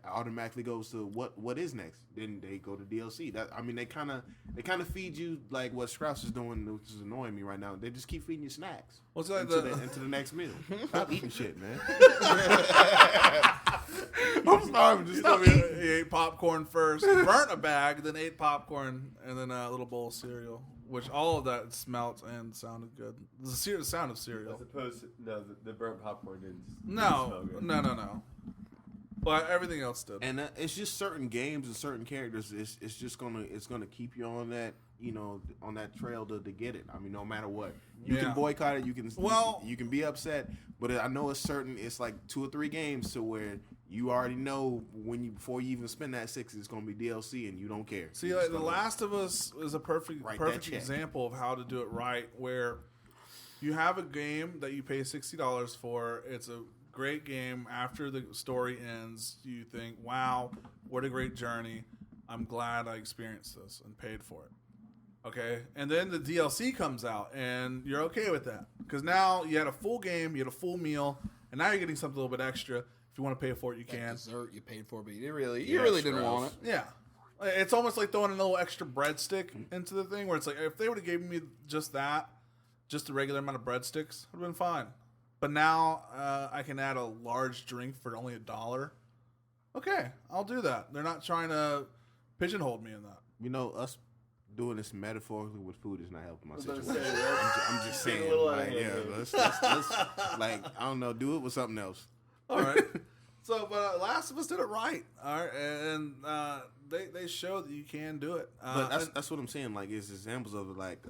automatically goes to what is next. Then they go to DLC. They kind of feed you like what Strauss is doing, which is annoying me right now. They just keep feeding you snacks into the next meal. Stop eating shit, man. I'm starving. Just stop eating. He ate popcorn first, burnt a bag, then ate popcorn, and then a little bowl of cereal. Which all of that smelt and sounded good. The sound of cereal. As opposed to, the burnt popcorn didn't. No. But everything else did. And it's just certain games and certain characters. It's gonna keep you on that on that trail to get it. I mean, no matter what. You Yeah. can boycott it. You can Well- you can be upset, but I know it's like 2 or 3 games to where you already know before you even spend that $60, it's gonna be DLC and you don't care. See, You're like just The gonna- Last of Us is a perfect Write that check. example of how to do it right. Where you have a game that you pay $60 for. It's a great game. After the story ends, you think, "Wow, what a great journey! I'm glad I experienced this and paid for it." Okay, and then the DLC comes out, and you're okay with that because now you had a full game, you had a full meal, and now you're getting something a little bit extra. If you want to pay for it, you That can. dessert you paid for, but you really Yeah, didn't want it. Yeah. It's almost like throwing a little extra breadstick into the thing where it's like, if they would have given me just that, just a regular amount of breadsticks, would have been fine. But now I can add a large drink for only $1. Okay, I'll do that. They're not trying to pigeonhole me in that. You know, us doing this metaphorically with food is not helping my was about to situation. say, that's I'm just getting a saying, little out of like, hand yeah, here. let's like, I don't know, do it with something else. All right. So, but Last of Us did it right. All right. And they show that you can do it. But that's what I'm saying. Like, is examples of it. Like,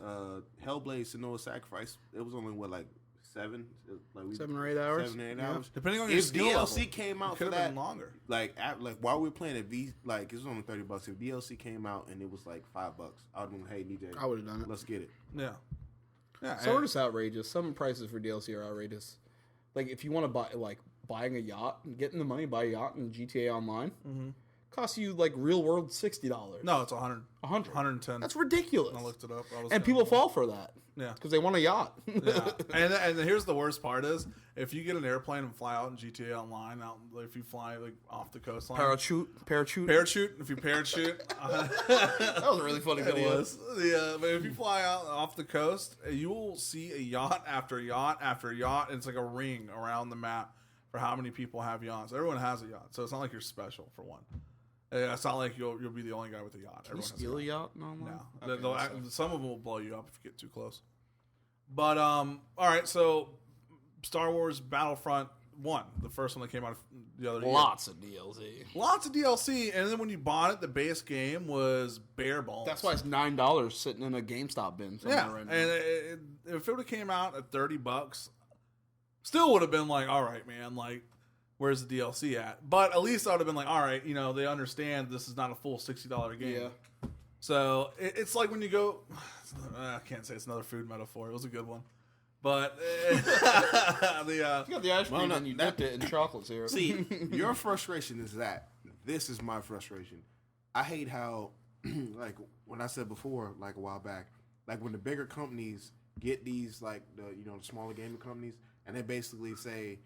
Hellblade: Senua's Sacrifice. It was only like 7, like 7 or 8 hours. 7 or 8 Yeah. hours. Depending on your If skill DLC level, came out it for could have that, been longer. like while we were playing it, like it was only $30. If DLC came out and it was like $5, I would have been, hey DJ, I would have done it. let's get it. Yeah. Yeah. So we're just outrageous. Some prices for DLC are outrageous. Like if you want to buy, like buying a yacht and getting the money to buy a yacht in GTA Online, costs you like real world $60. No, it's 100. 100. 110. That's ridiculous. I looked it up. And people fall for that. Yeah. because they want a yacht. Yeah. And here's the worst part is if you get an airplane and fly out in GTA Online, if you fly like off the coastline, Parachute. if you parachute, That was a really funny it video. was. But if you fly out off the coast, you will see a yacht after yacht after yacht. And it's like a ring around the map for how many people have yachts. Everyone has a yacht, so it's not like you're special for one. It's not like you'll be the only guy with a yacht. Can you Everyone has a steal yacht. a yacht online? No, Okay, They'll some of them will blow you up if you get too close. But all right, so Star Wars Battlefront 1, the first one that came out the other year. Lots of DLC. Lots of DLC, and then when you bought it, the base game was bare bones. That's why it's $9 sitting in a GameStop bin somewhere yeah. right now. And if it would have came out at $30, still would have been like, all right, man, like, where's the DLC at? But at least I would have been like, all right, they understand this is not a full $60 game. Yeah. So it's like when you go, I can't say it's another food metaphor. It was a good one, but You got the ice cream Well, no, and you that- dipped it in chocolate syrup. See, your frustration is that. This is my frustration. I hate how, like, when I said before, like a while back, like when the bigger companies get these, like the smaller gaming companies, and they basically say,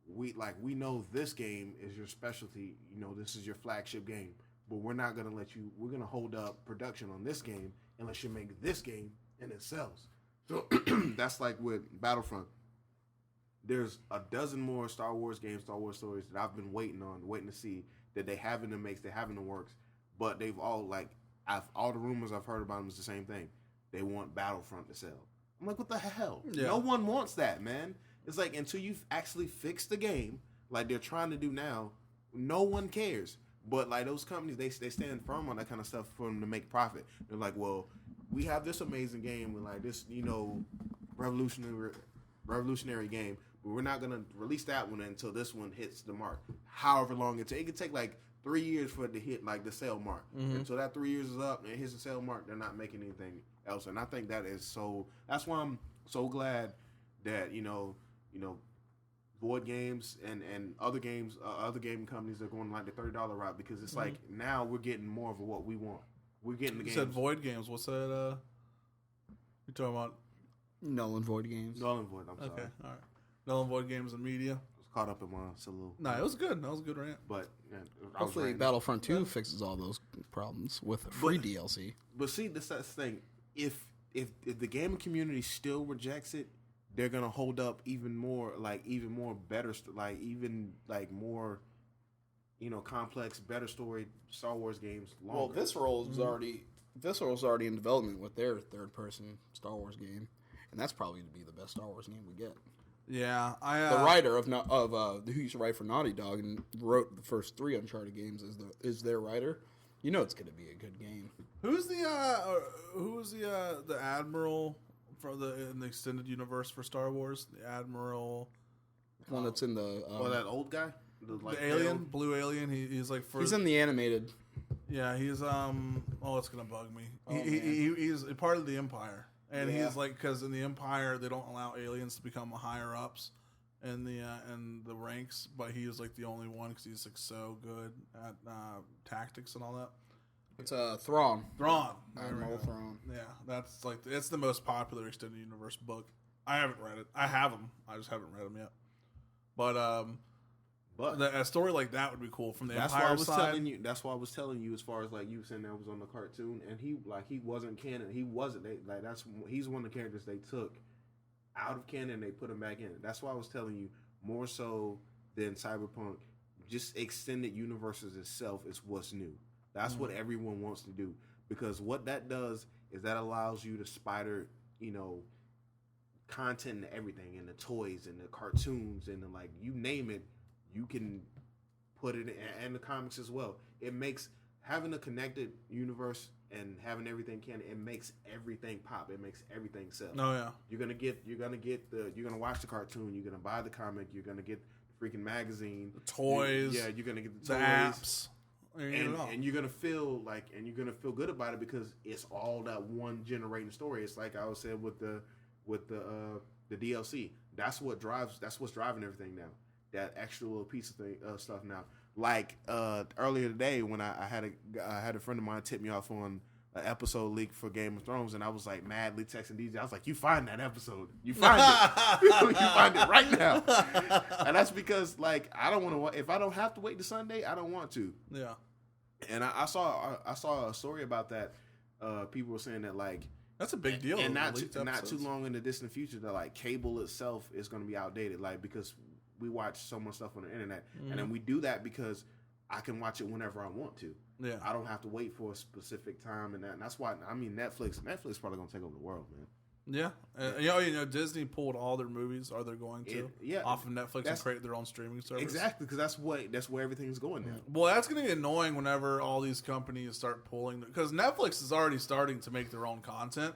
we know this game is your specialty. This is your flagship game, but we're not gonna let you. We're gonna hold up production on this game unless you make this game and it sells. So that's like with Battlefront. There's a dozen more Star Wars games, Star Wars stories that I've been waiting to see that they have in the makes, they have in the works, but they've all all the rumors I've heard about them is the same thing. They want Battlefront to sell. I'm like, what the hell? Yeah. No one wants that, man. It's like until you've actually fixed the game, like they're trying to do now, no one cares. But like those companies, they stand firm on that kind of stuff for them to make profit. They're like, well, we have this amazing game with like this, revolutionary game, but we're not gonna release that one until this one hits the mark. However long it could take like 3 years for it to hit like the sale mark. Until that 3 years is up and it hits the sale mark, they're not making anything else. And I think that is so. That's why I'm so glad that Void Games and other games, other gaming companies are going like the $30 route because it's like now we're getting more of what we want. We're getting the you games. said Void Games. What's that? You talking about? Null and Void games. Null and Void. I'm sorry. Okay, all right. Null and Void Games and Media. I was caught up in my solo. No, it was good. That was a good rant. But yeah, I was Hopefully ranting. Battlefront 2 fixes all those problems with free DLC. But see, that's the thing. If the gaming community still rejects it, they're gonna hold up even more better, more, complex, better story Star Wars games longer. Well, Visceral is already in development with their third-person Star Wars game, and that's probably to be the best Star Wars game we get. Yeah, The writer who used to write for Naughty Dog and wrote the first 3 Uncharted games is their writer. It's going to be a good game. Who's the admiral in the extended universe for Star Wars, the Admiral, One that's in the. that old guy, the alien, blue alien. He's like He's in the animated. Yeah, he's Oh, it's gonna bug me. He's a part of the Empire, and he's like because in the Empire they don't allow aliens to become higher ups in the ranks, but he is like the only one because he's like so good at tactics and all that. It's Thrawn. Admiral Thrawn. Yeah, that's like it's the most popular extended universe book. I haven't read it. I have them. I just haven't read them yet. But a story like that would be cool from the Empire side. That's why I was telling you, as far as like you saying that was on the cartoon, and he wasn't canon. He wasn't. He's one of the characters they took out of canon. They put him back in. That's why I was telling you more so than Cyberpunk. Just extended universes itself is what's new. That's what everyone wants to do, because what that does is that allows you to spider, content and everything, and the toys and the cartoons and like you name it, you can put it in, and the comics as well. It makes having a connected universe and having everything it makes everything pop. It makes everything sell. Oh yeah, you're gonna watch the cartoon. You're gonna buy the comic. You're gonna get the freaking magazine, the toys. You're gonna get the toys. Apps. And you're gonna feel good about it because it's all that one generating story. It's like I was saying with the DLC. That's what's driving everything now. That extra little piece of stuff now. Like earlier today when I had a friend of mine tip me off on an episode leak for Game of Thrones, and I was like madly texting DJ. I was like, "You find that episode. You find it. You find it right now." And that's because like I don't want to. If I don't have to wait to Sunday, I don't want to. Yeah. And I saw a story about that. People were saying that like that's a big deal. And not too long in the distant future that like cable itself is going to be outdated. Like because we watch so much stuff on the internet, and then we do that because I can watch it whenever I want to. Yeah, I don't have to wait for a specific time, and that's why Netflix probably gonna take over the world, man. Yeah, Disney pulled all their movies, or they're going to, off of Netflix and create their own streaming service. Exactly, because that's where everything's going now. Well, that's going to get annoying whenever all these companies start pulling, because Netflix is already starting to make their own content,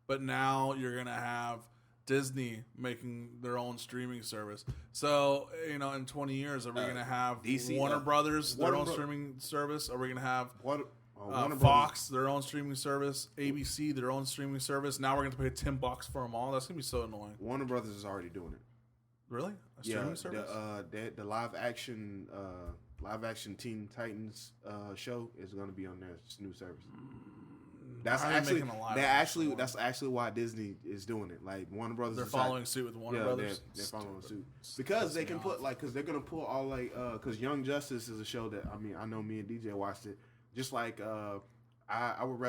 but now you're going to have Disney making their own streaming service. So, in 20 years, are we going to have DC, Warner Brothers, their own streaming service? Are we going to have Fox, their own streaming service? ABC, their own streaming service? Now we're going to pay $10 for them all? That's going to be so annoying. Warner Brothers is already doing it. Really? A streaming service? The live action Teen Titans show is going to be on their new service. That's actually why Disney is doing it. Like Warner Brothers, they're following suit with Warner Brothers. They're following suit because they can put because they're gonna pull all because Young Justice is a show that I know me and DJ watched it. Just like I would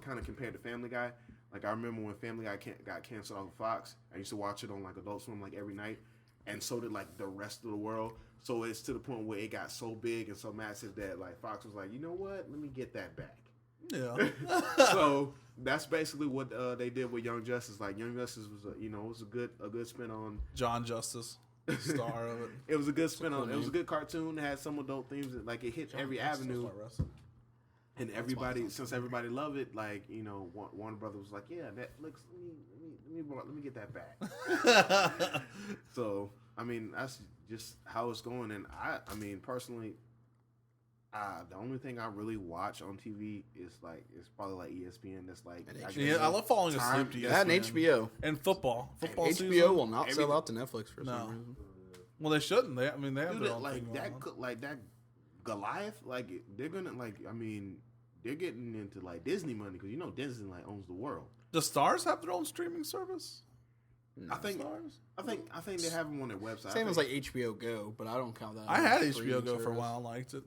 kind of compare to Family Guy. Like I remember when Family Guy got canceled off of Fox, I used to watch it on like Adult Swim like every night, and so did like the rest of the world. So it's to the point where it got so big and so massive that like Fox was like, you know what, let me get that back. Yeah. So that's basically what they did with Young Justice. Like Young Justice was was a good spin on John Justice, star of it. It was a good spin on. It was a good cartoon. It had some adult themes. Like it hit every avenue. And since everybody loved it, like Warner Brothers was like, yeah, Netflix, let me get that back. So I mean, that's just how it's going. And I mean, personally. The only thing I really watch on TV is probably like ESPN. That's like I love falling asleep to ESPN. That and HBO and football. Football HBO season. will not sell out to Netflix for some reason. Well, they shouldn't. They have their own like thing that Goliath. Like they're gonna they're getting into like Disney money because Disney owns the world. Does Stars have their own streaming service? No. I think they have them on their website. Same as like HBO Go, but I don't count that. I had HBO Go for a while. I liked it.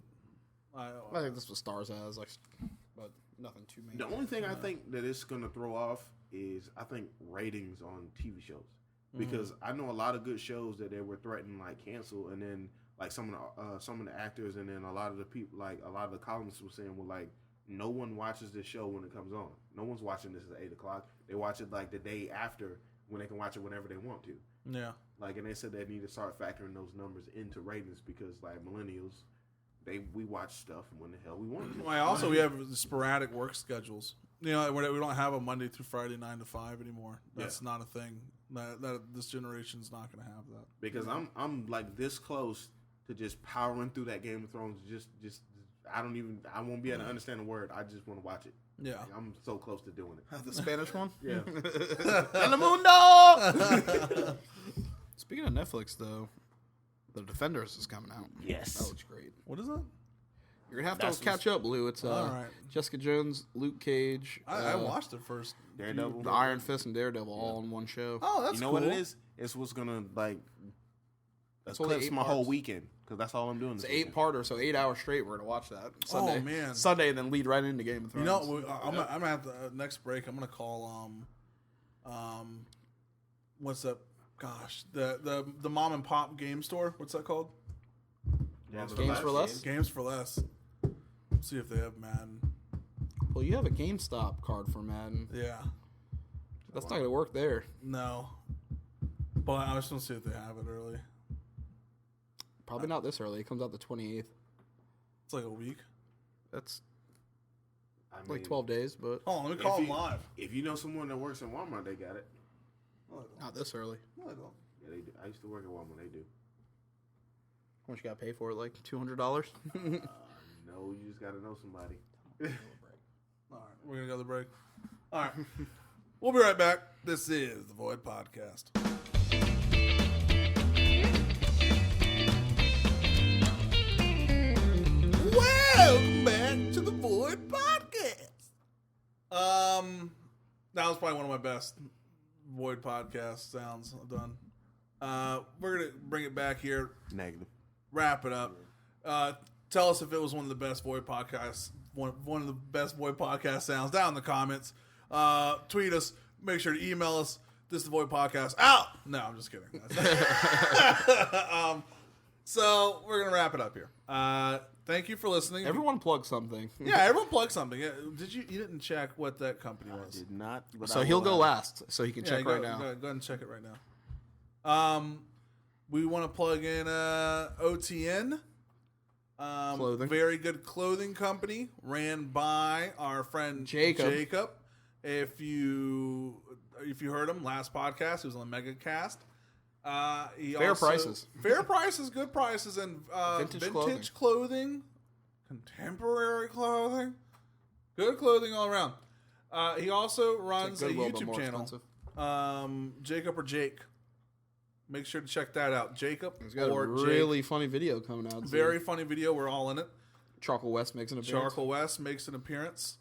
I think that's what Stars has, but nothing too major. The only thing I think that it's going to throw off is I think ratings on TV shows because I know a lot of good shows that they were threatening cancel, and then some of the actors and then a lot of the people a lot of the columnists were saying no one watches this show when it comes on. No one's watching this at 8:00. They watch it the day after when they can watch it whenever they want to. Yeah. And they said they need to start factoring those numbers into ratings because millennials. We watch stuff when the hell we want to. We have sporadic work schedules. we don't have a Monday through Friday 9 to 5 anymore. That's not a thing. That this generation's not going to have that. Because I'm like this close to just powering through that Game of Thrones. Just I won't be able to understand a word. I just want to watch it. Yeah. Like, I'm so close to doing it. The Spanish one? Yeah. Telemundo! Speaking of Netflix, though, The Defenders is coming out. Yes. That looks great. What is that? You're going to have to catch up, Lou. It's All right. Jessica Jones, Luke Cage. I watched it first. Daredevil. The Iron Fist and Daredevil all in one show. Oh, that's You know cool. what it is? It's what's gonna like It's only eclipse 8 my whole parts. weekend because that's all I'm doing. It's This an weekend. 8-parter, so 8 hours straight. We're going to watch that Sunday. Oh, man. Sunday, and then lead right into Game of Thrones. I'm gonna have to next break. I'm gonna call what's that? Gosh, the mom and pop game store. What's that called? Games for Less? Games for Less. See if they have Madden. Well, you have a GameStop card for Madden. Yeah. That's not going to work there. No. But I just want to see if they have it early. Probably not this early. It comes out the 28th. It's like a week. That's I mean, like 12 days, but Oh, let me call them live. If you know someone that works in Walmart, they got it. No, I don't. not this early. No, I don't. Yeah, they do. I used to work at Walmart. They do. How much you got to pay for it? Like $200? No, you just got to know somebody. All right, we're gonna go to the break. All right, we'll be right back. This is the Void Podcast. Welcome back to the Void Podcast. That was probably one of my best Void Podcast sounds I've done. We're gonna bring it back here, Negative. wrap it up. Tell us if it was one of the best Void podcasts, one of the best Void podcast sounds down in the comments. Tweet us. Make sure to email us. This is the Void Podcast out. No, I'm just kidding. So we're gonna wrap it up here. Thank you for listening. Everyone plug something. Yeah, everyone plug something. Yeah, you didn't check what that company I was? did not. But So I he'll will go ask. last, so he can Yeah, check go, right now. Go ahead and check it right now. We want to plug in OTN. Clothing. Very good clothing company ran by our friend Jacob. If you heard him last podcast, he was on the MegaCast. Fair prices. Fair prices, good prices, and vintage clothing, contemporary clothing, good clothing all around. He also runs a Goodwill, but YouTube more channel, expensive. Jacob or Jake. Make sure to check that out, Jacob He's got or a Jake. really funny video coming out. Very funny video. We're all in it. Charcoal West makes an appearance. Charcoal West makes an appearance.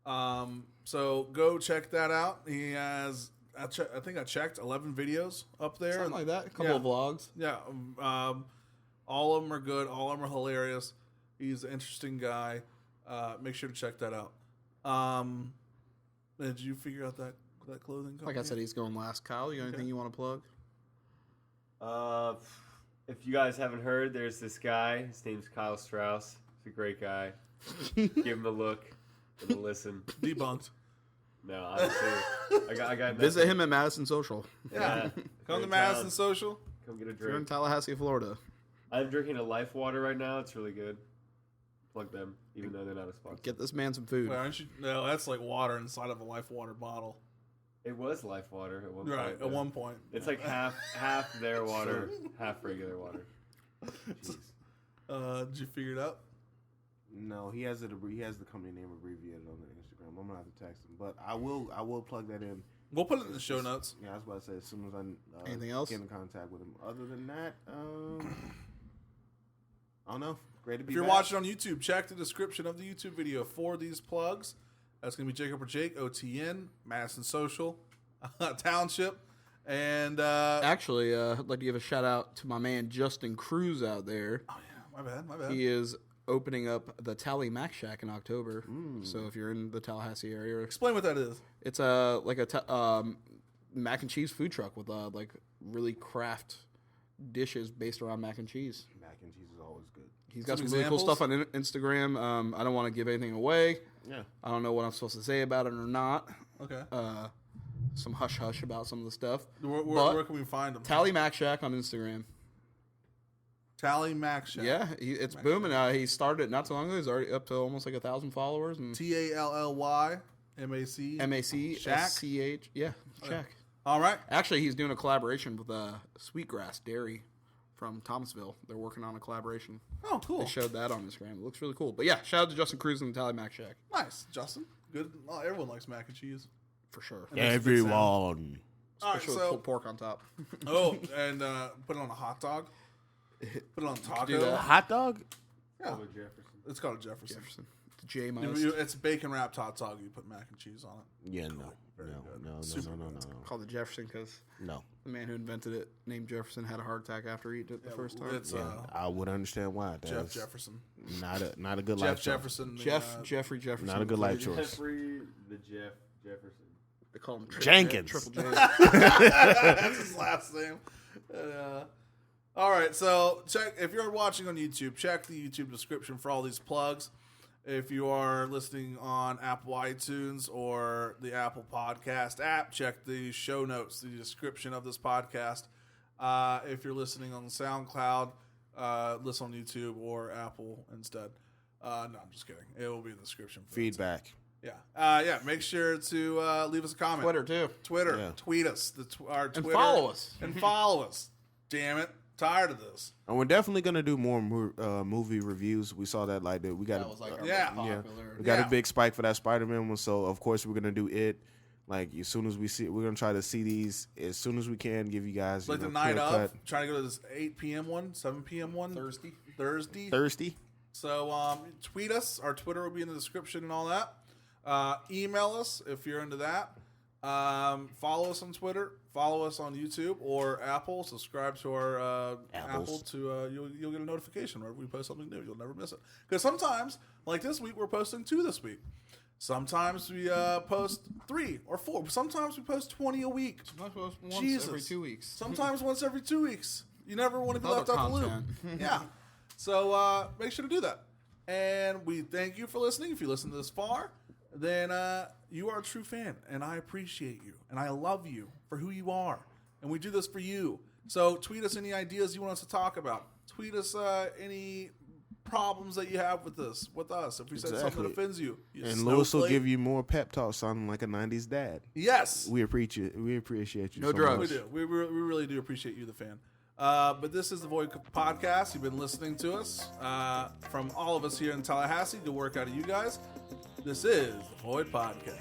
So go check that out. He has, I think I checked 11 videos up there. Something like that. A couple of vlogs. Yeah. All of them are good. All of them are hilarious. He's an interesting guy. Make sure to check that out. Did you figure out that clothing company? Like I said, he's going last. Kyle, you got anything you want to plug? If you guys haven't heard, there's this guy. His name's Kyle Strauss. He's a great guy. Give him a look. Give him a listen. Debunked. No, honestly, I got Visit him at Madison Social. Yeah. Come to Great Madison town. Social. Come get a If you're in drink. Tallahassee, Florida, I'm drinking a Life Water right now. It's really good. Plug them, even though they're not a sponsor. get this man some food. Well, aren't you? No, that's like water inside of a Life Water bottle. It was Life Water at one point. Right, at one point. It's like half their water, half regular water. Jeez. Did you figure it out? No, he has the company name abbreviated on the Instagram. I'm gonna have to text him, but I will plug that in. We'll put it in the show notes. Yeah, I was about to say as soon as I Anything else? get in contact with him. Other than that, I don't know. Great to be If you're back. watching on YouTube, check the description of the YouTube video for these plugs. That's going to be Jacob or Jake, OTN, Madison Social, Township, and Actually, I'd like to give a shout out to my man Justin Cruz out there. oh yeah, my bad. He is opening up the Tally Mac Shack in October. So if you're in the Tallahassee area, Explain what that is. it's like mac and cheese food truck with like really craft dishes based around mac and cheese. Mac and cheese is always good. He's got Some some really cool examples? stuff on Instagram. I don't want to give anything away. Yeah. I don't know what I'm supposed to say about it or not. Okay. Some hush hush about some of the stuff. Where can we find them? Tally Mac Shack on Instagram. Tally Mac Shack. Yeah, it's booming. He started it not so long ago. He's already up to almost like 1,000 followers. And TALLY MAC. MACSCH. Yeah, Shaq. All right. Actually, he's doing a collaboration with Sweetgrass Dairy from Thomasville. They're working on a collaboration. Oh, cool. They showed that on Instagram. It looks really cool. But yeah, shout out to Justin Cruz and Tally Mac Shack. Nice, Justin. Good. Oh, everyone likes mac and cheese. For sure. Everyone. All right, Especially with so pulled pork on top. oh, and put it on a hot dog. Put it on a taco. do that. Hot dog? Yeah, Oh, Jefferson. it's called a Jefferson. Jefferson. The J minus. It's a bacon wrapped hot dog. You put mac and cheese on it. Yeah, no. Very good. No. Super good. Called it Jefferson because No. the man who invented it, named Jefferson, had a heart attack after eating it the first time. It's Yeah, I would understand why. Jeff That's Jefferson. Not a good Jeff life choice. Jefferson. Jeffrey Jefferson. Not a good life choice. Jeffrey the Jeff Jefferson. They call him Jenkins. Triple J. That's his last name. All right, so check if you're watching on YouTube, check the YouTube description for all these plugs. If you are listening on Apple iTunes or the Apple Podcast app, check the show notes, the description of this podcast. If you're listening on SoundCloud, listen on YouTube or Apple instead. No, I'm just kidding. It will be in the description. For Feedback. yeah. Make sure to leave us a comment. Twitter, too. Twitter. Yeah. Tweet us. Our Twitter. And follow us. And follow us. Damn it. Tired of this. And we're definitely gonna do more movie reviews. We saw that we got That was like our Yeah. most yeah, popular. we got Yeah. a big spike for that Spider-Man one. So of course we're gonna do it. Like as soon as we see, we're gonna try to see these as soon as we can. Give you guys Like the night of. Trying to go to this 8 p.m. one, 7 p.m. one. Thursday. Thirsty. So tweet us. Our Twitter will be in the description and all that. Email us if you're into that. Follow us on Twitter. Follow us on YouTube or Apple. Subscribe to our Apple to you'll get a notification whenever we post something new. You'll never miss it. Because sometimes, like this week, we're posting 2 this week. Sometimes we post 3 or 4. Sometimes we post 20 a week. Once Jesus. every 2 weeks. Sometimes once every 2 weeks. You never want to be Other left out the loop. content. Yeah. So make sure to do that. And we thank you for listening. If you listen this far, then you are a true fan. And I appreciate you. And I love you for who you are. And we do this for you. So tweet us any ideas you want us to talk about. Tweet us any problems that you have with us. If we said something that offends you. And Lewis will give you more pep talk sounding like a 90s dad. Yes. We appreciate you. No so drugs. much. We do. We really do appreciate you, the fan. But this is the Void Podcast. You've been listening to us. From all of us here in Tallahassee, good work out of you guys. This is the Void Podcast.